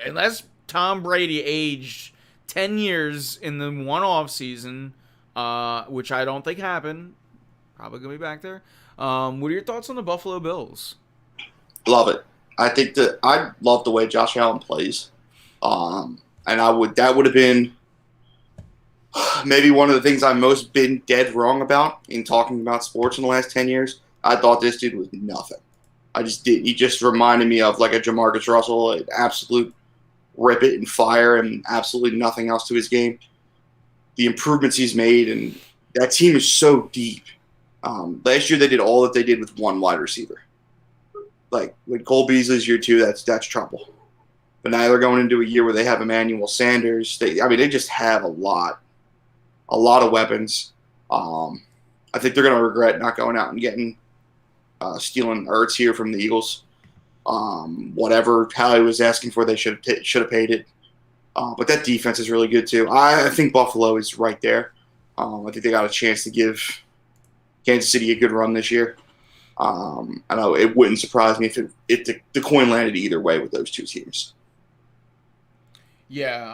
unless Tom Brady aged 10 years in the one off season, which I don't think happened. Probably gonna be back there. What are your thoughts on the Buffalo Bills? Love it. I think that I love the way Josh Allen plays. And that would have been maybe one of the things I've most been dead wrong about in talking about sports in the last 10 years. I thought this dude was nothing. I just did. He just reminded me of like a Jamarcus Russell, an absolute rip it and fire, and absolutely nothing else to his game. The improvements he's made, and that team is so deep. Last year they did all that they did with one wide receiver. Like when Cole Beasley's year 2, that's trouble. But now they're going into a year where they have Emmanuel Sanders. They just have a lot of weapons. I think they're going to regret not going out and getting stealing Ertz here from the Eagles. Whatever Howie was asking for, they should have paid it. But that defense is really good too. I think Buffalo is right there. I think they got a chance to give Kansas City a good run this year. I know it wouldn't surprise me if the coin landed either way with those 2 teams. Yeah,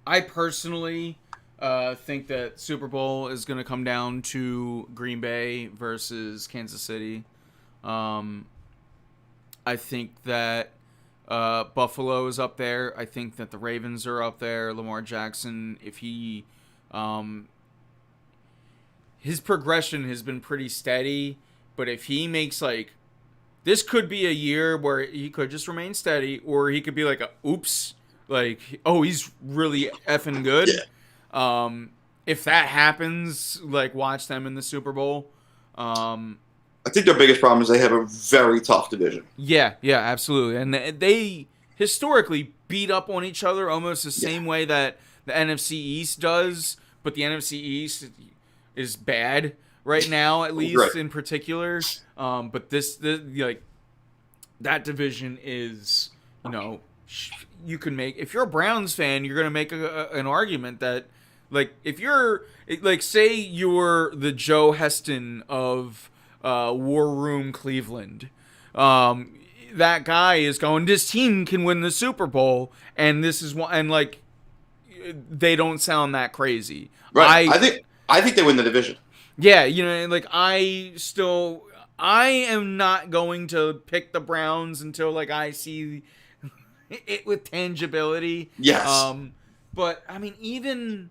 I personally think that Super Bowl is going to come down to Green Bay versus Kansas City. I think that Buffalo is up there. I think that the Ravens are up there. Lamar Jackson, if he his progression has been pretty steady, but if he makes this could be a year where he could just remain steady, or he could be like oops, he's really effing good. Yeah. If that happens, watch them in the Super Bowl. I think their biggest problem is they have a very tough division. Yeah, absolutely. And they historically beat up on each other almost the same way that the NFC East does, but the NFC East is bad. right now, at least Right. in particular. But like that division is, you can make, if you're a Browns fan, you're gonna make an argument that, like, if you're like, say you're the Joe Heston of War Room Cleveland, that guy is going, this team can win the Super Bowl, and this is one, and like, they don't sound that crazy. Right. I think they win the division. Yeah, like, I am not going to pick the Browns until, like, I see it with tangibility. Yes. But I mean, even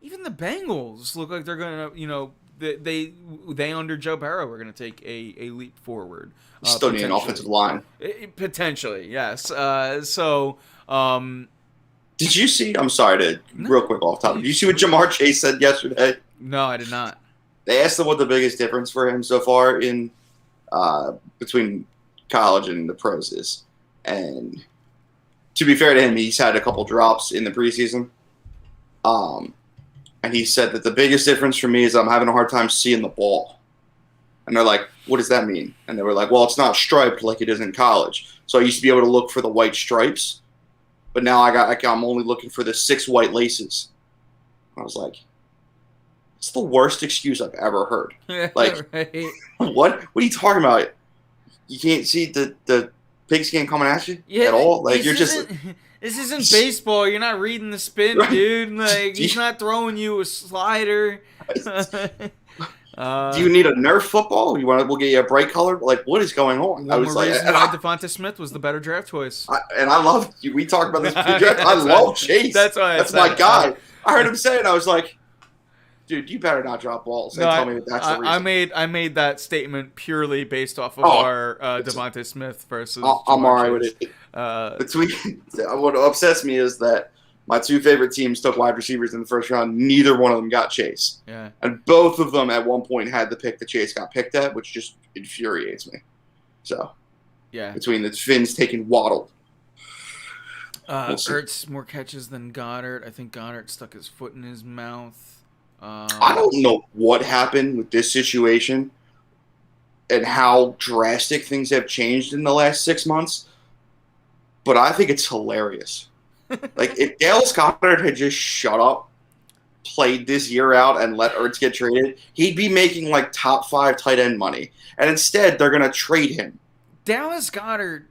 the Bengals look like they're gonna, they under Joe Burrow are gonna take a leap forward. Still need an offensive line. Potentially, yes. So. Did you see? I'm sorry to real quick off topic. Did you see what Jamar Chase said yesterday? No, I did not. They asked him what the biggest difference for him so far in between college and the pros is, and to be fair to him, he's had a couple drops in the preseason. And he said that the biggest difference for me is I'm having a hard time seeing the ball. And they're like, what does that mean? And they were like, well, it's not striped like it is in college. So I used to be able to look for the white stripes, but now I'm only looking for the 6 white laces. I was like, it's the worst excuse I've ever heard. Like, right. What are you talking about? You can't see the pigskin coming at you at all? Like, you're just... This isn't baseball. You're not reading the spin, Right. dude. Like, he's not throwing you a slider. Do you need a Nerf football? We'll get you a bright color? Like, what is going on? I was like, why Devonta Smith was the better draft choice. I love you. We talked about this pre-draft. I love Chase. That's why. That's my guy. I heard him say it. I was like, dude, you better not drop balls. And tell me that's the reason. I made that statement purely based off of our Devonta Smith versus. I'm alright with it. What upsets me is that my 2 favorite teams took wide receivers in the first round. Neither one of them got Chase. Yeah. And both of them at one point had the pick that Chase got picked at, which just infuriates me. So, yeah. Between the Finns taking Waddle. Ertz more catches than Goddard. I think Goddard stuck his foot in his mouth. I don't know what happened with this situation and how drastic things have changed in the last 6 months, but I think it's hilarious. Like, if Dallas Goedert had just shut up, played this year out, and let Ertz get traded, he'd be making, like, top 5 tight end money. And instead, they're going to trade him. Dallas Goedert,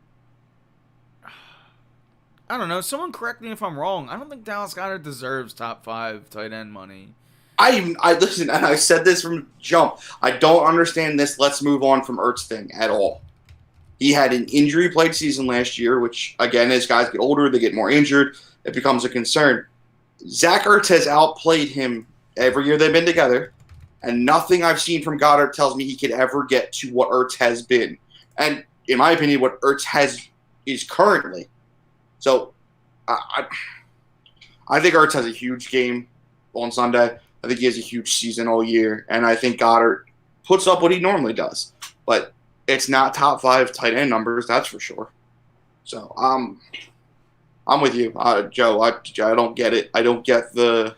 I don't know. Someone correct me if I'm wrong. I don't think Dallas Goedert deserves top 5 tight end money. I listen, and I said this from jump. I don't understand this let's move on from Ertz thing at all. He had an injury-plagued season last year, which, again, as guys get older, they get more injured. It becomes a concern. Zach Ertz has outplayed him every year they've been together, and nothing I've seen from Goddard tells me he could ever get to what Ertz has been. And, in my opinion, what Ertz is currently. So, I think Ertz has a huge game on Sunday. I think he has a huge season all year, and I think Goddard puts up what he normally does. But it's not top 5 tight end numbers, that's for sure. So I'm with you, Joe. I don't get it. I don't get the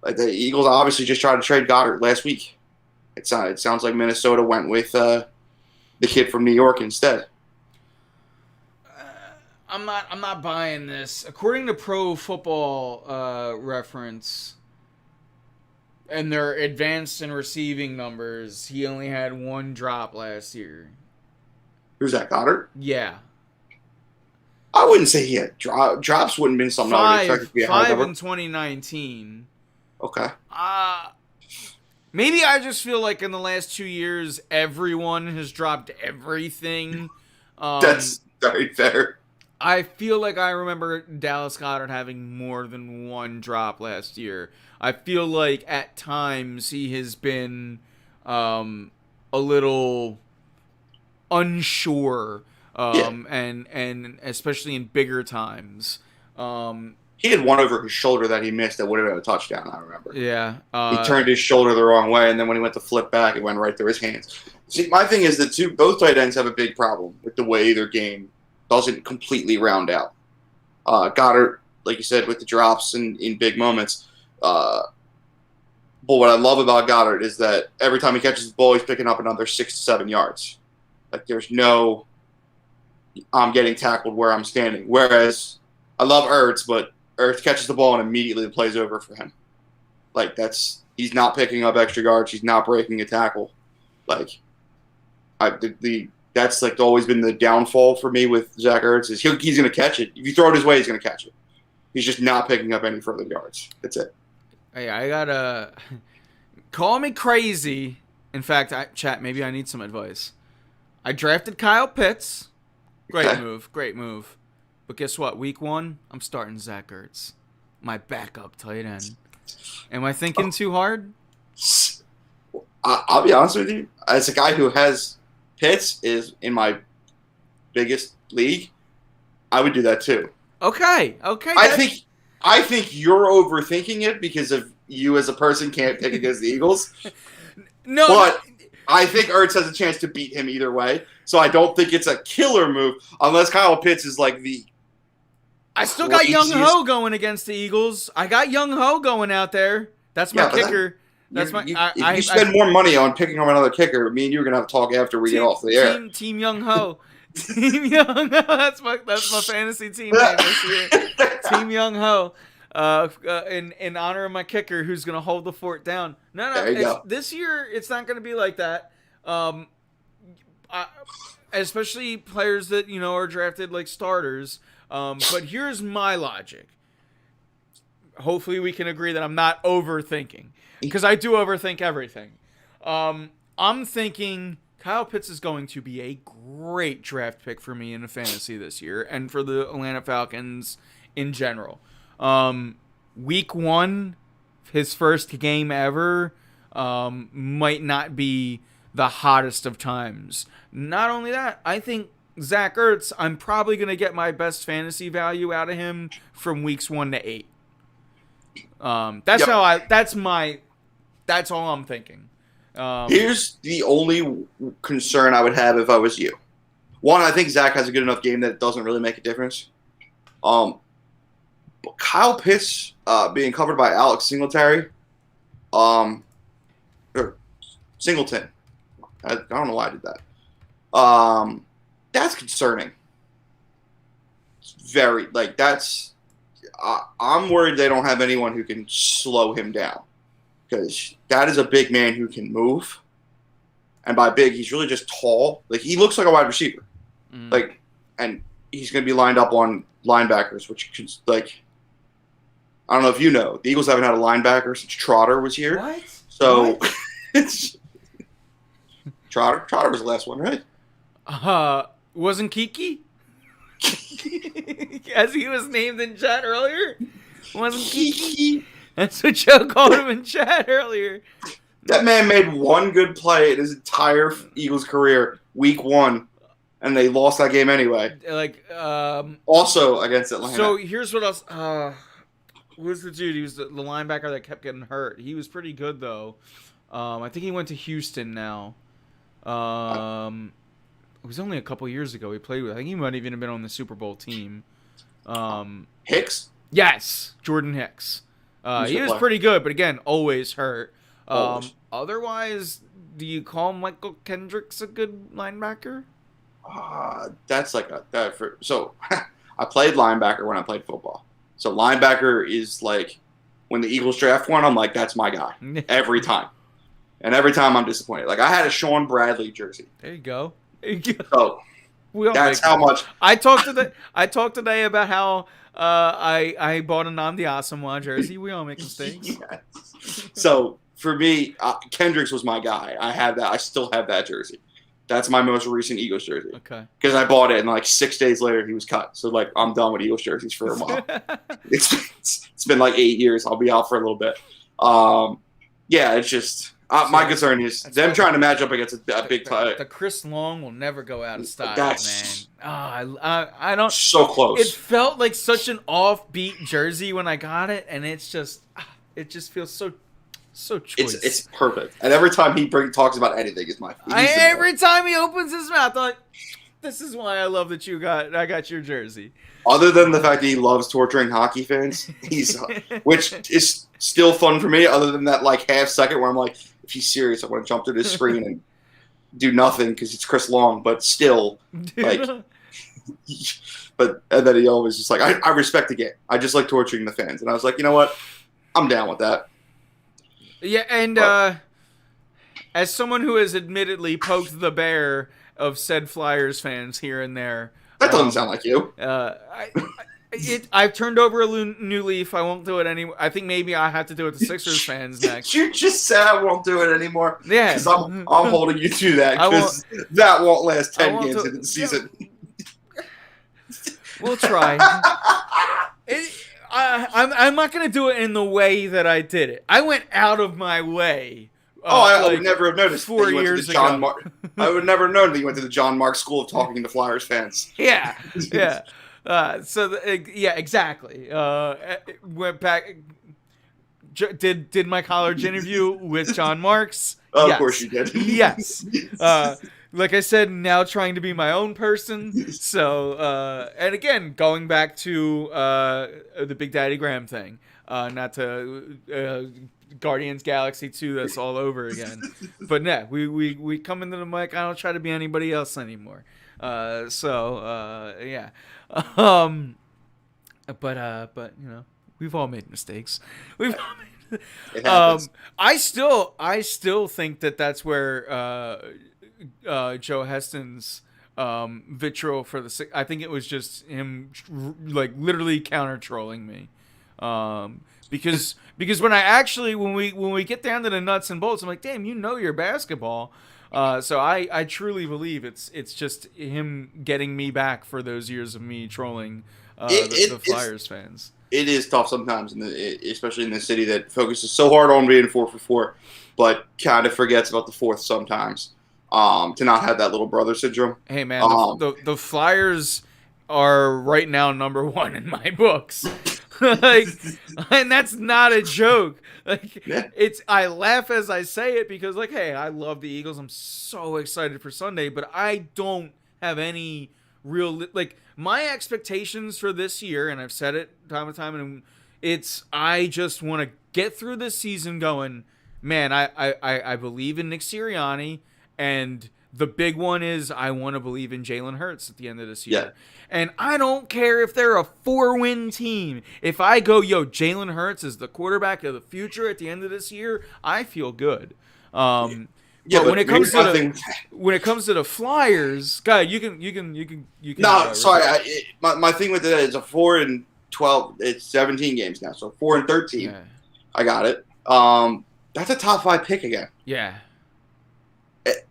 Eagles obviously just tried to trade Goddard last week. It sounds like Minnesota went with the kid from New York instead. I'm not buying this. According to Pro Football Reference, and their advanced and receiving numbers, he only had 1 drop last year. Who's that, Goddard? Yeah. I wouldn't say he had drops. Wouldn't have been something I would expect to be a high number. 5 in 2019. Okay. Maybe I just feel like in the last 2 years, everyone has dropped everything. That's very fair. I feel like I remember Dallas Goedert having more than 1 drop last year. I feel like at times he has been a little unsure, and especially in bigger times. He had one over his shoulder that he missed that would have been a touchdown, I remember. Yeah. He turned his shoulder the wrong way, and then when he went to flip back, it went right through his hands. See, my thing is that both tight ends have a big problem with the way their game doesn't completely round out. Goddard, like you said, with the drops in big moments, But what I love about Goddard is that every time he catches the ball, he's picking up another 6 to 7 yards. Like, there's no, I'm getting tackled where I'm standing. Whereas I love Ertz, but Ertz catches the ball and immediately the play's over for him. Like, he's not picking up extra yards. He's not breaking a tackle. Like, that's like always been the downfall for me with Zach Ertz is he's going to catch it. If you throw it his way, he's going to catch it. He's just not picking up any further yards. That's it. Hey, I gotta call me crazy. In fact, chat, maybe I need some advice. I drafted Kyle Pitts. Great move. But guess what? Week 1, I'm starting Zach Ertz, my backup tight end. Am I thinking too hard? I'll be honest with you. As a guy who has Pitts is in my biggest league, I would do that too. Okay. I think you're overthinking it because of you as a person can't pick against the Eagles. No, but I think Ertz has a chance to beat him either way. So I don't think it's a killer move unless Kyle Pitts is like the. I still got Young Ho going against the Eagles. I got Young Ho going out there. That's my kicker. If you spend more money on picking up another kicker, me and you are gonna have to talk after we get off the air. Team Young Ho. Team Young Ho. That's my fantasy team name this year. Team Young Ho. In honor of my kicker, who's gonna hold the fort down. No. This year, it's not gonna be like that. Especially players that are drafted like starters. But here's my logic. Hopefully, we can agree that I'm not overthinking. Because I do overthink everything. I'm thinking Kyle Pitts is going to be a great draft pick for me in a fantasy this year and for the Atlanta Falcons in general. Week 1, his first game ever, might not be the hottest of times. Not only that, I think Zach Ertz, I'm probably going to get my best fantasy value out of him from weeks 1 to 8. That's all I'm thinking. Here's the only concern I would have if I was you. One, I think Zach has a good enough game that it doesn't really make a difference. But Kyle Pitts being covered by Alex Singletary, or Singleton. I don't know why I did that. That's concerning. It's very that's. I'm worried they don't have anyone who can slow him down. Because that is a big man who can move. And by big, he's really just tall. Like, he looks like a wide receiver. And he's going to be lined up on linebackers, which is, I don't know if you know. The Eagles haven't had a linebacker since Trotter was here. What? So, it's Trotter was the last one, right? Wasn't Kiki? As he was named in chat earlier? Wasn't Kiki? That's what Joe called him in chat earlier. That man made one good play in his entire Eagles career, week 1, and they lost that game anyway. Also against Atlanta. So here's what else. Who was the dude? He was the linebacker that kept getting hurt. He was pretty good though. I think he went to Houston now. It was only a couple years ago he played with. I think he might even have been on the Super Bowl team. Hicks? Yes, Jordan Hicks. He was pretty good, but again, always hurt. Otherwise, do you call Michael Kendricks a good linebacker? That's like so I played linebacker when I played football. So linebacker is like when the Eagles draft one, I'm like, that's my guy every time. And every time I'm disappointed. Like I had a Sean Bradley jersey. There you go. So that's how much I talked today about how I bought a Nnamdi Asomugha jersey. We all make mistakes. Yes. So for me, Kendricks was my guy. I have that. I still have that jersey. That's my most recent Eagles jersey. Okay. Because I bought it and 6 days later he was cut. So I'm done with Eagles jerseys for a while. It's been 8 years. I'll be out for a little bit. Yeah, it's just my concern is them trying to match up against a big tie. The Chris Long will never go out of style, man. I don't. So close. It felt like such an offbeat jersey when I got it, and it just feels so choice. It's perfect. And every time he talks about anything, it's my. Every time he opens his mouth, I'm like, This is why I love that I got your jersey. Other than the fact that he loves torturing hockey fans, which is still fun for me. Other than that, like half second where I'm like, if he's serious, I want to jump through this screen and do nothing because it's Chris Long. But still, like, and then he always just like, I respect the game. I just like torturing the fans, and I was like, you know what, I'm down with that. Yeah, and as someone who has admittedly poked the bear of said Flyers fans here and there. That doesn't sound like you. I've turned over a new leaf. I won't do it anymore. I think maybe I have to do it to Sixers fans next. You just said I won't do it anymore. Yeah, because I'm holding you to that because that won't last 10 games into the season. We'll try. I'm not going to do it in the way that I did it. I went out of my way. I would never have noticed. 4 years ago. I would never have known that you went to the John Mark School of Talking to Flyers fans. Yeah. Exactly. Went back. Did my college interview with John Marks. Of course you did. Yes. Like I said, now trying to be my own person. So, and again, going back to the Big Daddy Graham thing, not to Guardians Galaxy 2, that's all over again. But no, we come into the mic. I don't try to be anybody else anymore. Yeah. But you know, we've all made mistakes. It happens. I still think that's where Joe Heston's vitriol for I think it was just him like literally counter trolling me. Because when we get down to the nuts and bolts, I'm like, damn, you know your basketball. So I truly believe it's just him getting me back for those years of me trolling the Flyers fans. It is tough sometimes, especially in the city that focuses so hard on being 4 for 4, but kind of forgets about the fourth sometimes. To not have that little brother syndrome. Hey man, the Flyers are right now number 1 in my books. And that's not a joke. I laugh as I say it because hey, I love the Eagles. I'm so excited for Sunday, but I don't have any real my expectations for this year, and I've said it time and time, and I just want to get through this season going, man, I believe in Nick Sirianni, and the big one is I want to believe in Jalen Hurts at the end of this year. Yeah. And I don't care if they're a 4-win team. If I go, Jalen Hurts is the quarterback of the future at the end of this year, I feel good. But when it comes to the Flyers, God, you can. No, sorry. My thing with it is a 4-12. It's 17 games now, so 4-13. Yeah. I got it. That's a top 5 pick again. Yeah.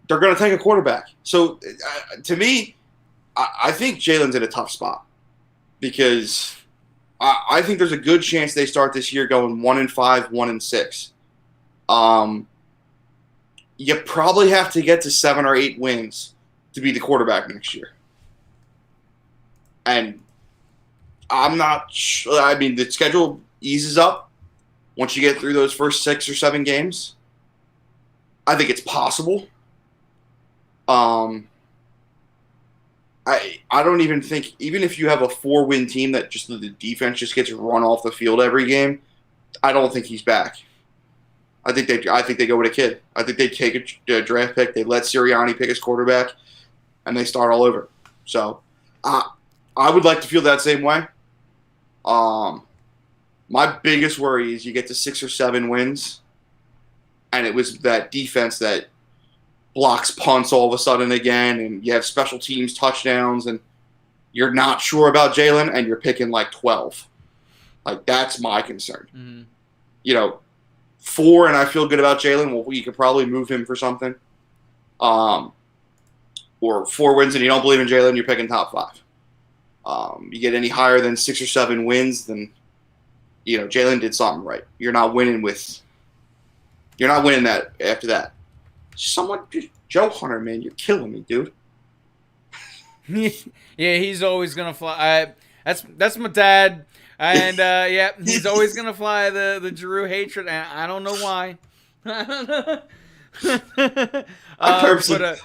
They're going to take a quarterback. So, to me, I think Jalen's in a tough spot because I think there's a good chance they start this year going 1-5, 1-6. You probably have to get to 7 or 8 wins to be the quarterback next year. And I'm not sure. I mean, the schedule eases up once you get through those first 6 or 7 games. I think it's possible. I don't even think, even if you have a 4-win team that just the defense just gets run off the field every game, I don't think he's back. I think they go with a kid. I think they take a draft pick, they let Sirianni pick his quarterback, and they start all over. So I would like to feel that same way. My biggest worry is you get to 6 or 7 wins, and it was that defense that blocks punts all of a sudden again, and you have special teams touchdowns, and you're not sure about Jalen, and you're picking 12. That's my concern. Mm-hmm. 4, and I feel good about Jalen. Well, you could probably move him for something. Or 4 wins and you don't believe in Jalen, you're picking top 5. You get any higher than 6 or 7 wins, then Jalen did something right. You're not winning that after that. Joe Hunter, man, you're killing me, dude. Yeah, he's always gonna fly. That's my dad, and he's always gonna fly the Drew hatred. And I don't know why. I purposely But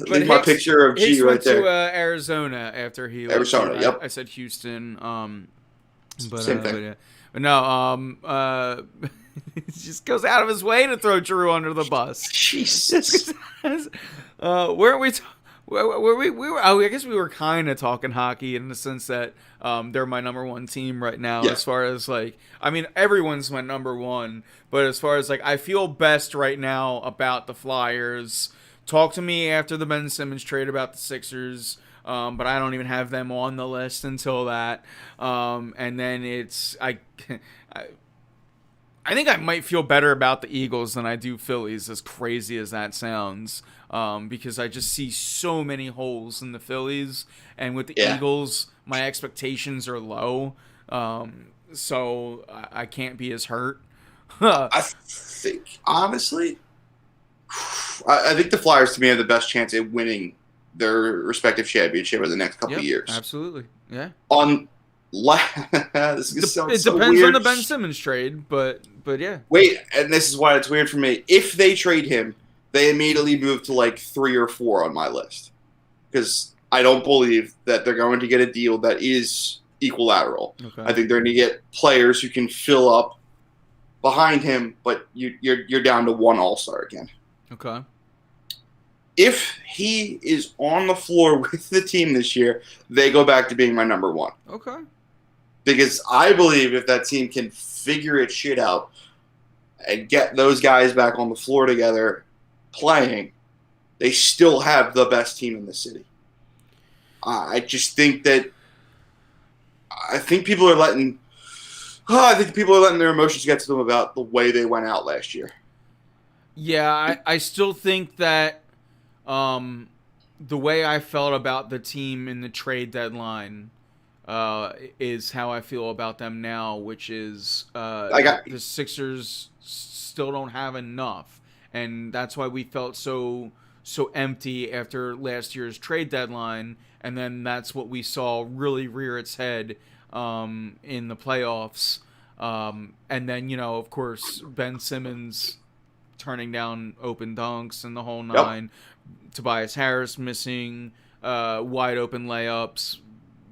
leave my picture of Hicks G right went to there. Arizona after he left. Arizona. Yep. I said Houston. Same thing. But no. He just goes out of his way to throw Drew under the bus. Jesus. Weren't we? We were. Oh, I guess we were kind of talking hockey in the sense that they're my number one team right now. Yeah. As far as like, I mean, everyone's my number one. But as far as like, I feel best right now about the Flyers. Talk to me after the Ben Simmons trade about the Sixers. But I don't even have them on the list until that. And then it's I think I might feel better about the Eagles than I do Phillies, as crazy as that sounds, because I just see so many holes in the Phillies, and with the Eagles, my expectations are low, so I can't be as hurt. I think, honestly, I think the Flyers, to me, have the best chance at winning their respective championship in the next couple of years. Absolutely, yeah. This It sounds depends weird. on the Ben Simmons trade, but yeah. Wait, and this is why it's weird for me. If they trade him, they immediately move to like 3 or 4 on my list, because I don't believe that they're going to get a deal that is equilateral. Okay. I think they're going to get players who can fill up behind him, but you're down to one All-Star again. Okay. If he is on the floor with the team this year, they go back to being my number one. Okay. Because I believe if that team can figure its shit out and get those guys back on the floor together playing, they still have the best team in the city. I just think that I think people are letting their emotions get to them about the way they went out last year. Yeah, I still think that the way I felt about the team in the trade deadline is how I feel about them now, which is the Sixers still don't have enough, and that's why we felt so empty after last year's trade deadline, and then that's what we saw really rear its head in the playoffs, and then of course Ben Simmons turning down open dunks and the whole nine. Yep. Tobias Harris missing wide open layups.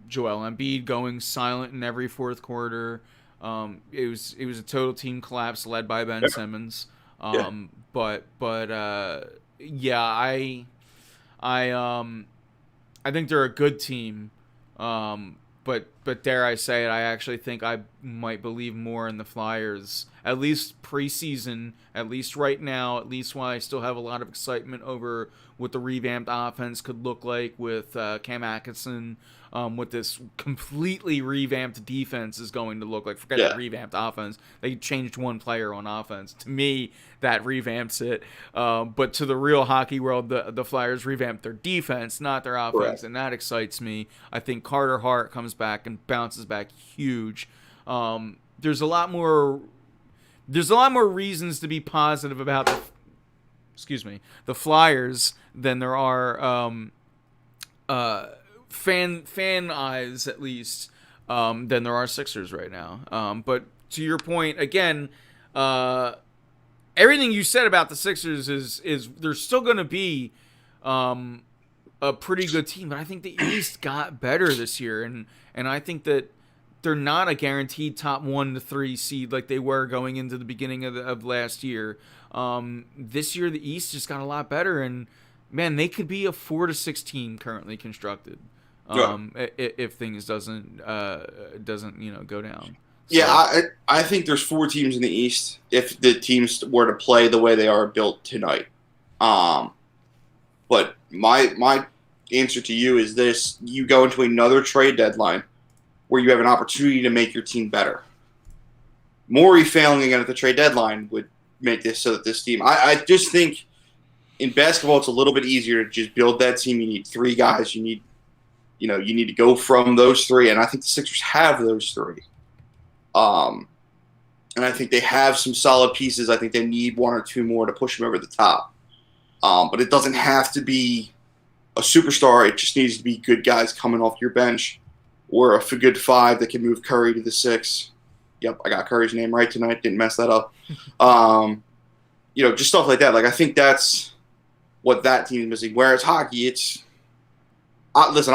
Joel Embiid going silent in every fourth quarter. It was a total team collapse led by Ben Simmons. But yeah, I think they're a good team. But dare I say it, I actually think I might believe more in the Flyers, at least preseason, at least right now, at least while I still have a lot of excitement over what the revamped offense could look like with Cam Atkinson, what this completely revamped defense is going to look like. Forget the revamped offense. They changed one player on offense. To me, that revamps it. But to the real hockey world, the Flyers revamped their defense, not their offense, and that excites me. I think Carter Hart comes back and bounces back huge. There's a lot more reasons to be positive about the Flyers than there are fan eyes, at least, than there are Sixers right now. But to your point again, everything you said about the Sixers is they're still going to be a pretty good team, but I think the East got better this year, and I think that they're not a guaranteed top 1 to 3 seed like they were going into the beginning of last year. This year the East just got a lot better, and man, they could be a 4 to 6 team currently constructed if things doesn't go down. So. Yeah, I think there's 4 teams in the East if the teams were to play the way they are built tonight. But my answer to you is this: you go into another trade deadline where you have an opportunity to make your team better. Morey failing again at the trade deadline would make this so that this team. I just think in basketball it's a little bit easier to just build that team. You need 3 guys. You need to go from those 3, and I think the Sixers have those 3. And I think they have some solid pieces. I think they need 1 or 2 more to push them over the top. But it doesn't have to be a superstar. It just needs to be good guys coming off your bench, or a good 5 that can move Curry to the 6. Yep, I got Curry's name right tonight. Didn't mess that up. just stuff like that. Like I think that's what that team is missing. Whereas hockey, listen,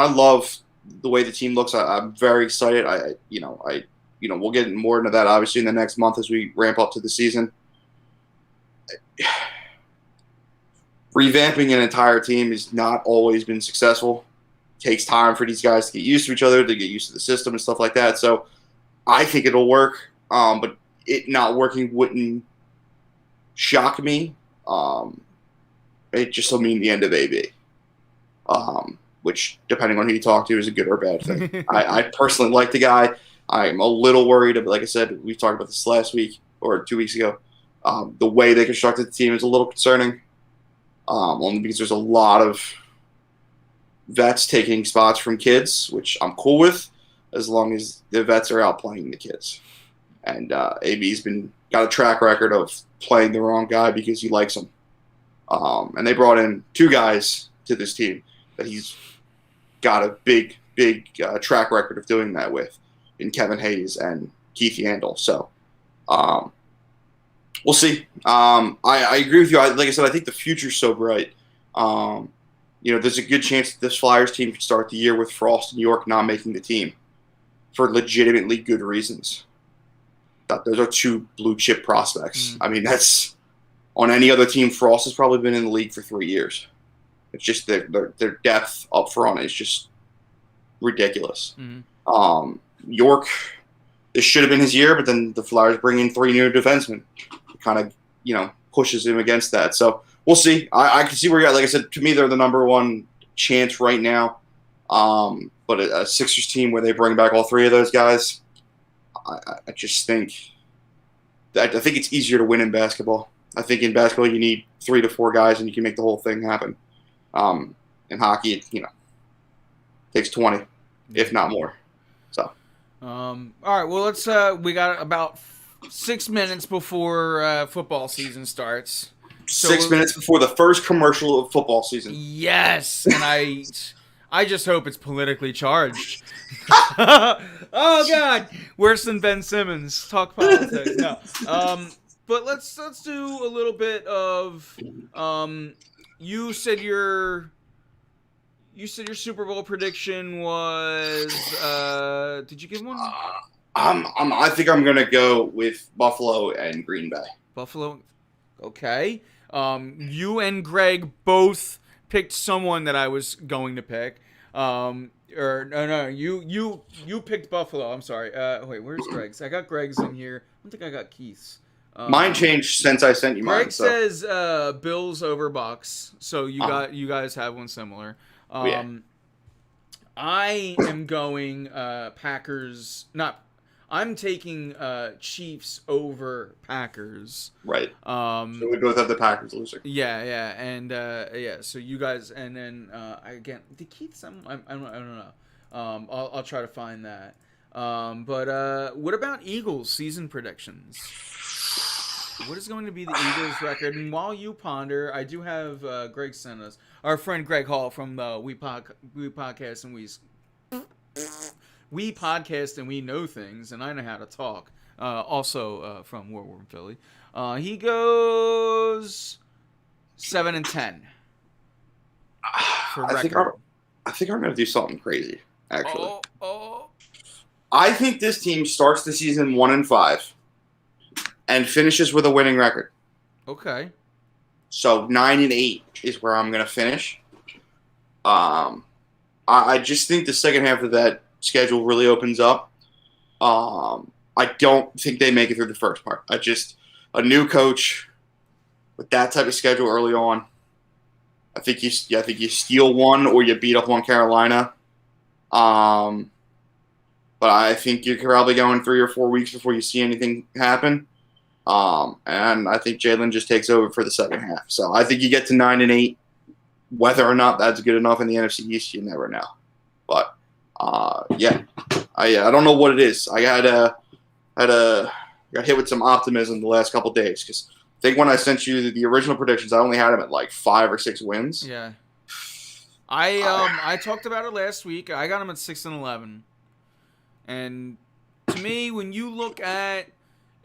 I love the way the team looks. I'm very excited. We'll get more into that obviously in the next month as we ramp up to the season. Revamping an entire team has not always been successful. It takes time for these guys to get used to each other, to get used to the system and stuff like that. So I think it'll work, but it not working wouldn't shock me. It just will mean the end of AB, which, depending on who you talk to, is a good or bad thing. I personally like the guy. I'm a little worried, like I said, we talked about this last week or 2 weeks ago. The way they constructed the team is a little concerning, only because there's a lot of vets taking spots from kids, which I'm cool with, as long as the vets are out playing the kids. And AB's got a track record of playing the wrong guy because he likes him. And they brought in 2 guys to this team that he's got a big track record of doing that with, in Kevin Hayes and Keith Yandel. So we'll see. I agree with you. Like I said, I think the future's so bright. There's a good chance that this Flyers team could start the year with Frost and York not making the team for legitimately good reasons. Those are 2 blue chip prospects. I mean, that's on any other team. Frost has probably been in the league for 3 years. It's just their depth up front is just ridiculous. York, this should have been his year, but then the Flyers bring in 3 new defensemen. It kind of, pushes him against that. So we'll see. I can see where you're at. Like I said, to me, they're the number 1 chance right now. But a Sixers team where they bring back all 3 of those guys, I just think that I think it's easier to win in basketball. I think in basketball you need 3 to 4 guys and you can make the whole thing happen. In hockey, it takes 20, if not more. So, all right. Well, let's. We got about 6 minutes before football season starts. So 6 minutes before the first commercial of football season. Yes, and I just hope it's politically charged. Oh God, worse than Ben Simmons. Talk politics. No. But let's do a little bit of. You said your Super Bowl prediction was. Did you give one? I think I'm gonna go with Buffalo and Green Bay. Buffalo. Okay. You and Greg both picked someone that I was going to pick. You picked Buffalo. I'm sorry. Wait, where's Greg's? I got Greg's in here. I don't think I got Keith's. Mine changed since I sent you mine. Greg says Bills over Bucks. So you guys have one similar. Yeah. I am going Packers. I'm taking Chiefs over Packers. Right. So we both have the Packers losing. Yeah, and so you guys, and then again, did Keith? I don't know. I'll try to find that. But what about Eagles season predictions? What is going to be the Eagles record? And while you ponder, I do have Greg sent us, our friend Greg Hall from We Podcast and We Podcast and We Know Things, and I Know How to Talk. Also from War Room Philly. He goes 7-10 for record. I think I'm going to do something crazy, actually. I think this team starts the season 1-5 and finishes with a winning record. Okay. So 9-8 is where I'm going to finish. I just think the second half of that schedule really opens up. I don't think they make it through the first part. A new coach with that type of schedule early on. I think you steal one or you beat up on Carolina. But I think you're probably going 3 or 4 weeks before you see anything happen. And I think Jalen just takes over for the second half. So I think you get to 9-8. Whether or not that's good enough in the NFC East, you never know. But I don't know what it is. I got hit with some optimism the last couple of days because I think when I sent you the original predictions, I only had them at like 5 or 6 wins. Yeah. I talked about it last week. I got them at 6-11. And to me, when you look at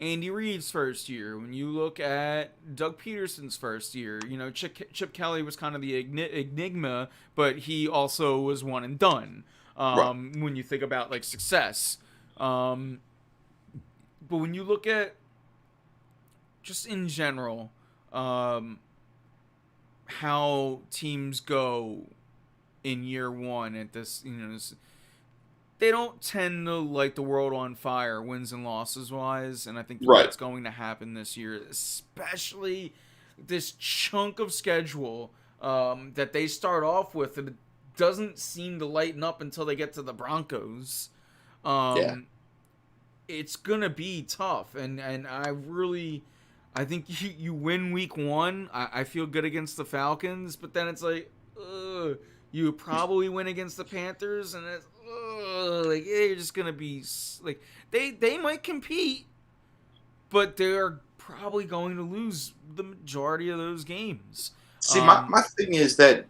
Andy Reid's first year, when you look at Doug Peterson's first year, Chip Kelly was kind of the enigma, but he also was one and done. Right. When you think about like success, but when you look at just in general, how teams go in year one at this, they don't tend to light the world on fire wins and losses wise, and I think Right. that's going to happen this year, especially this chunk of schedule that they start off with, and it doesn't seem to lighten up until they get to the Broncos. Yeah. It's gonna be tough, and I think you win week one. I feel good against the Falcons, but then it's like, you probably win against the Panthers, and it's like you're just gonna be like they might compete, but they're probably going to lose the majority of those games. See, my thing is that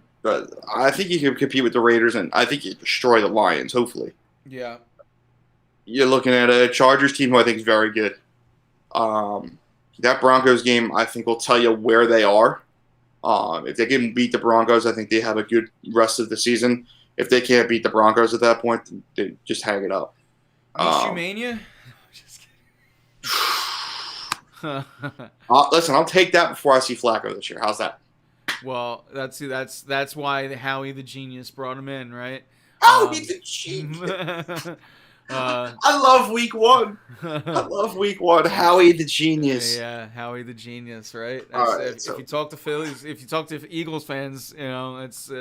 I think you can compete with the Raiders, and I think you destroy the Lions. Hopefully, Yeah. you're looking at a Chargers team who I think is very good. That Broncos game, I think, will tell you where they are. If they can beat the Broncos, I think they have a good rest of the season. If they can't beat the Broncos at that point, they just hang it up. Minshew Mania? Just kidding. Listen, I'll take that before I see Flacco this year. How's that? Well, that's why Howie the genius brought him in, right? Howie the genius. I love week one. I love week one. Howie the genius. Yeah, Howie the genius, right? All right, if you talk to Phillies, if you talk to Eagles fans, it's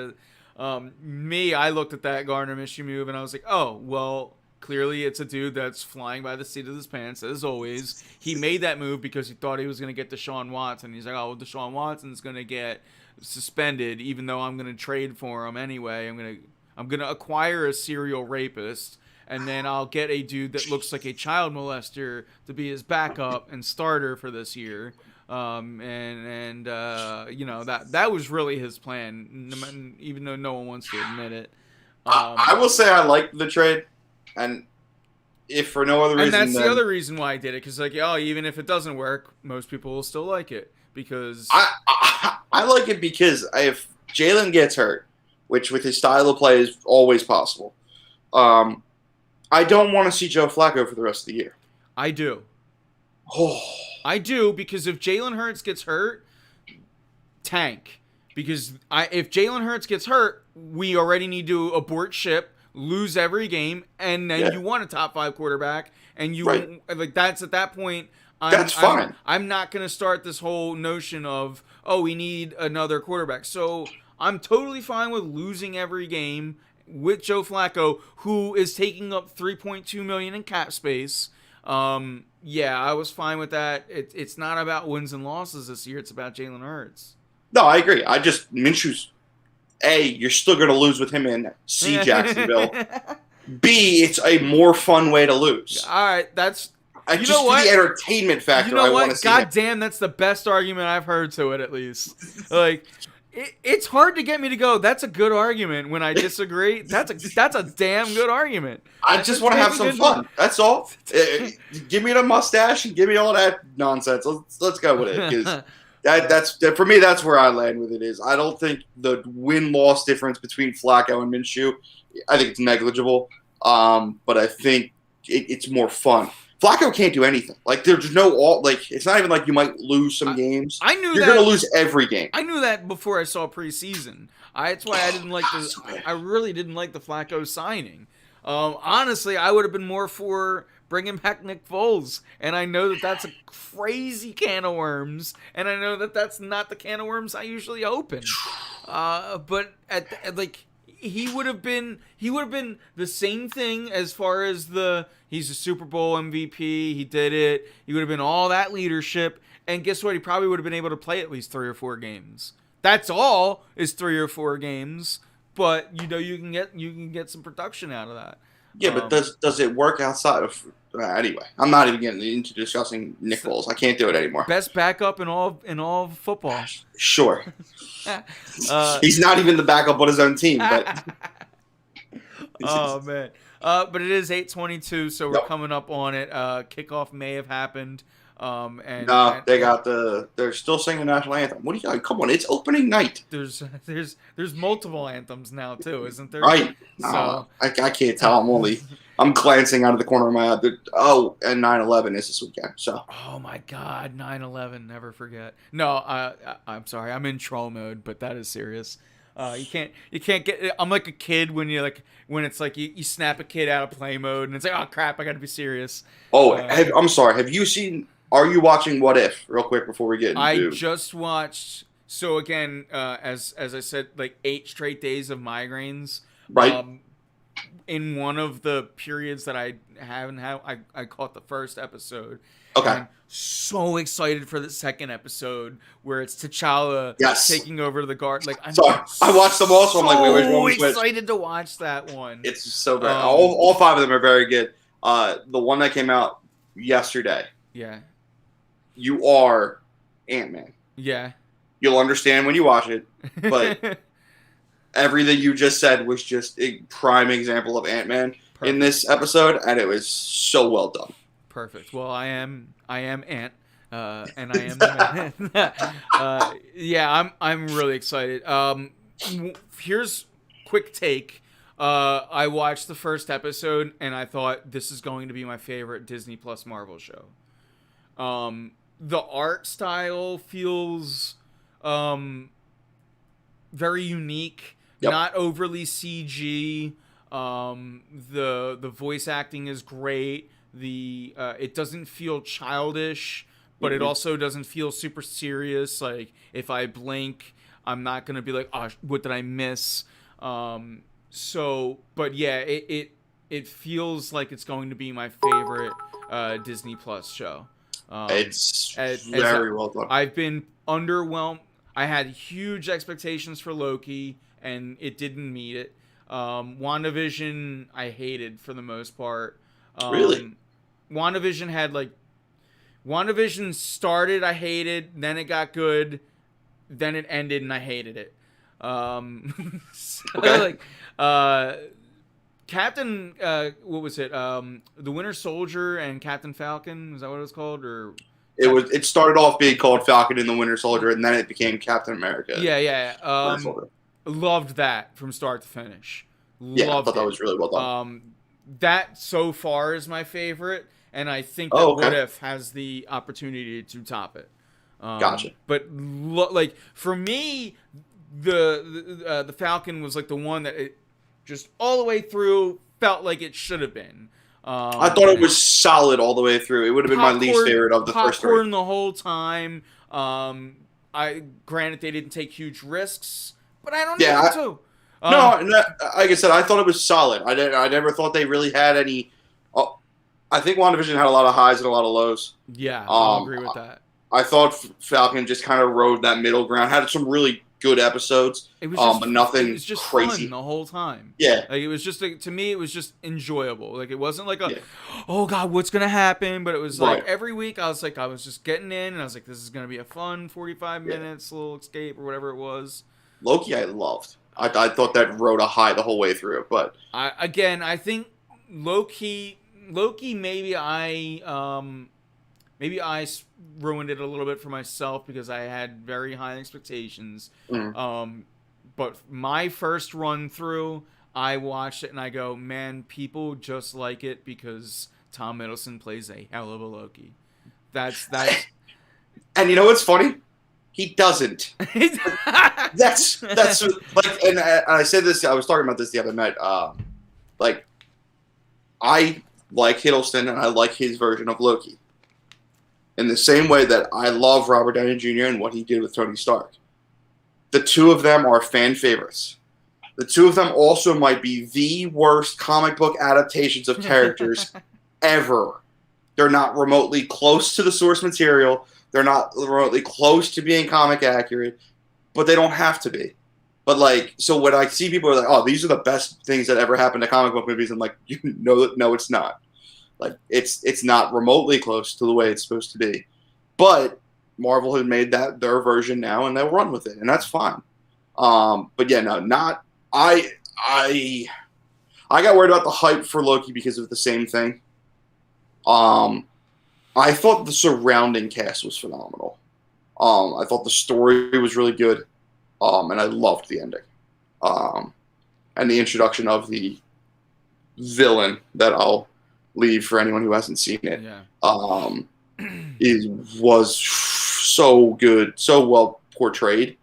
me. I looked at that Gardner Minshew move and I was like, oh, well, clearly it's a dude that's flying by the seat of his pants, as always. He made that move because he thought he was going to get Deshaun Watson. He's like, oh, well, Deshaun Watson's going to get suspended, even though I'm going to trade for him anyway. I'm gonna acquire a serial rapist, and then I'll get a dude that looks like a child molester to be his backup and starter for this year. That was really his plan, even though no one wants to admit it. I will say I liked the trade, and if for no other reason, and that's the other reason why I did it, because even if it doesn't work, most people will still like it, because I like it because if Jalen gets hurt, which with his style of play is always possible, I don't want to see Joe Flacco for the rest of the year. I do. Oh. I do, because if Jalen Hurts gets hurt, tank. Because if Jalen Hurts gets hurt, we already need to abort ship, lose every game, and then you want a top 5 quarterback, and that's at that point. That's fine. I'm not going to start this whole notion of, we need another quarterback. So I'm totally fine with losing every game with Joe Flacco, who is taking up $3.2 million in cap space. I was fine with that. It's not about wins and losses this year. It's about Jalen Hurts. No, I agree. Minshew's, you're still going to lose with him in C, Jacksonville. B, it's a more fun way to lose. All right, that's... Just for the entertainment factor, you know what? Want to see God damn, that's the best argument I've heard to it, at least. It's hard to get me to go, that's a good argument when I disagree. That's a damn good argument. I just want to have some fun. That's all. Give me the mustache and give me all that nonsense. Let's go with it. Because that's for me, that's where I land with it is. I don't think the win-loss difference between Flacco and Minshew, I think it's negligible. But I think it's more fun. Flacco can't do anything. There's it's not even like you might lose some games. I knew you're going to lose every game. I knew that before I saw preseason. That's why I didn't like I really didn't like the Flacco signing. Honestly, I would have been more for bringing back Nick Foles, and I know that that's a crazy can of worms, and I know that that's not the can of worms I usually open. But he would have been the same thing as far as he's a Super Bowl MVP, he did it, he would have been all that leadership, and guess what, he probably would have been able to play at least 3 or 4 games. That's all is 3 or 4 games, but you can get some production out of that. Yeah, but does it work outside of anyway? I'm not even getting into discussing Nick Foles. I can't do it anymore. Best backup in all football. Sure. He's not even the backup on his own team, but oh man. But it is 8:22, so we're coming up on it. Kickoff may have happened. No, they're still singing the national anthem. What do you got? Come on, it's opening night. There's multiple anthems now too, isn't there? Right. No, So I can't tell. I'm glancing out of the corner of my eye. And 9/11 is this weekend. So. oh my God, 9/11, never forget. No, I'm sorry, I'm in troll mode, but that is serious. You can't get. I'm like a kid when when it's like you snap a kid out of play mode and it's like, oh crap, I got to be serious. Oh, I'm sorry. Have you seen? Are you watching What If? Real quick before we get into. I just watched. So again, as I said, like 8 straight days of migraines. Right. In one of the periods that I haven't had, I caught the first episode. Okay. I'm so excited for the second episode where it's T'Challa taking over the guard. Like, I watched them all, so I'm like, wait, where's one? So excited to watch that one. It's so great. All 5 of them are very good. The one that came out yesterday. Yeah. You are Ant-Man. Yeah. You'll understand when you watch it, but everything you just said was just a prime example of Ant-Man in this episode, and it was so well done. Perfect. Well, I am Ant, and I am the man. Yeah, I'm really excited. Here's quick take. I watched the first episode, and I thought this is going to be my favorite Disney Plus Marvel show. The art style feels very unique, not overly CG. The voice acting is great. It doesn't feel childish, but it also doesn't feel super serious. Like if I blink, I'm not gonna be like, oh, what did I miss? But yeah, it feels like it's going to be my favorite Disney Plus show. It's very well done. I've been underwhelmed. I had huge expectations for Loki, and it didn't meet it. WandaVision, I hated for the most part. Really? WandaVision started, I hated, then it got good, then it ended, and I hated it. Okay. Captain, what was it? The Winter Soldier and Captain Falcon, is that what it was called? Or it started off being called Falcon and the Winter Soldier, and then it became Captain America. Yeah. Loved that from start to finish. I thought that was really well done. That so far is my favorite, and I think that What If has the opportunity to top it. Gotcha. But for me, the Falcon was like the one that it just all the way through felt like it should have been. I thought it was solid all the way through. It would have been my least favorite of the first three. Popcorn the whole time. Granted, they didn't take huge risks, but I don't need them to. Like I said, I thought it was solid. I never thought they really had any. I think WandaVision had a lot of highs and a lot of lows. Yeah, I'll agree with that. I thought Falcon just kind of rode that middle ground. Had some really good episodes, but nothing it was just crazy fun the whole time. Yeah, like it was just to me, it was just enjoyable. Like it wasn't like oh god, what's gonna happen? But it was like every week I was just getting in, and I was like, this is gonna be a fun 45 minutes, little escape or whatever it was. Loki, I loved. I thought that rode a high the whole way through, but I think Loki maybe I ruined it a little bit for myself because I had very high expectations. But my first run through, I watched it and I go, man, people just like it because Tom Hiddleston plays a hell of a Loki. That's. And you know what's funny? He doesn't. that's like, and I said this. I was talking about this the other night. Like, I like Hiddleston and I like his version of Loki. In the same way that I love Robert Downey Jr. and what he did with Tony Stark. The two of them are fan favorites. The two of them also might be the worst comic book adaptations of characters ever. They're not remotely close to the source material. They're not remotely close to being comic accurate, but they don't have to be. But so when I see people are like, oh, these are the best things that ever happened to comic book movies, I'm like, no, it's not. Like it's not remotely close to the way it's supposed to be. But Marvel had made that their version now, and they'll run with it, and that's fine. But yeah, no, not I got worried about the hype for Loki because of the same thing. I thought the surrounding cast was phenomenal. I thought the story was really good, and I loved the ending. And the introduction of the villain that I'll leave for anyone who hasn't seen it. Yeah. It was so good, so well portrayed,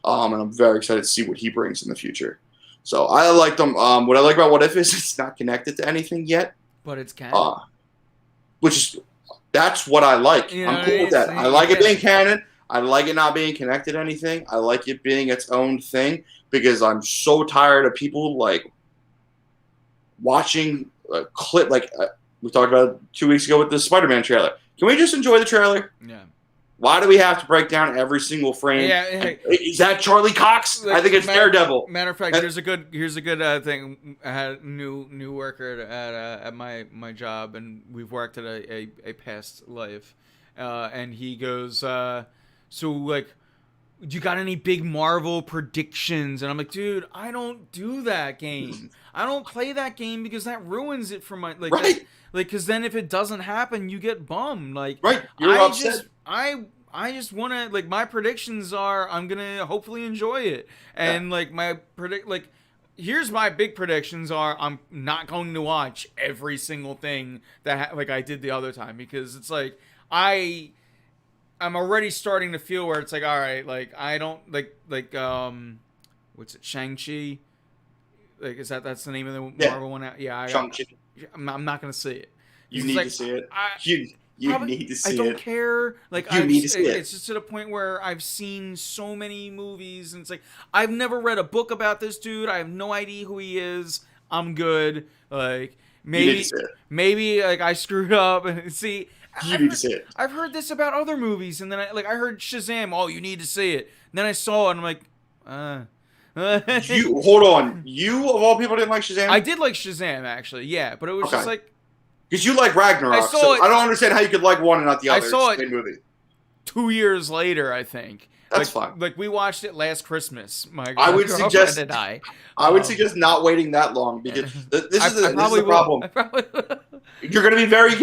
and I'm very excited to see what he brings in the future. So I liked them. What I like about What If is it's not connected to anything yet, But it's canon. That's what I like. You I'm cool with that. I like it being canon. I like it not being connected to anything. I like it being its own thing because I'm so tired of people like watching a clip like we talked about 2 weeks ago with the Spider-Man trailer. Can we just enjoy the trailer? Yeah. Why do we have to break down every single frame? Yeah. Hey, is that Charlie Cox? I think it's Daredevil. Matter of fact, here's a good thing. I had a new worker at my job, and we've worked at a past life, and he goes, so like, do you got any big Marvel predictions? And I'm like, dude, I don't do that game. I don't play that game because that ruins it for my like. Right. Because then if it doesn't happen, you get bummed. Like, right, you're upset. I just want to, like, my predictions are I'm going to hopefully enjoy it. And, like, here's my big predictions are I'm not going to watch every single thing that, like, I did the other time. Because it's like, I'm already starting to feel where it's like, all right, like, I don't, what's it, Shang-Chi? Like, that's the name of the Marvel one? Yeah, Shang-Chi. I'm not going to see it. You need to see it. You need to see it. I don't care. Like, you need to see it. It's just to the point where I've seen so many movies, and it's like I've never read a book about this dude. I have no idea who he is. I'm good. Like maybe like I screwed up. See, you need to see it. I've heard this about other movies, and then I heard Shazam. Oh, you need to see it. And then I saw it, and I'm like, You hold on. You of all people didn't like Shazam? I did like Shazam actually, yeah, but it was just like. Because you like Ragnarok, I don't understand how you could like one and not the other. I saw it movie 2 years later, I think. That's fine. Like we watched it last Christmas. I would suggest not waiting that long because this is the problem. You're going to be very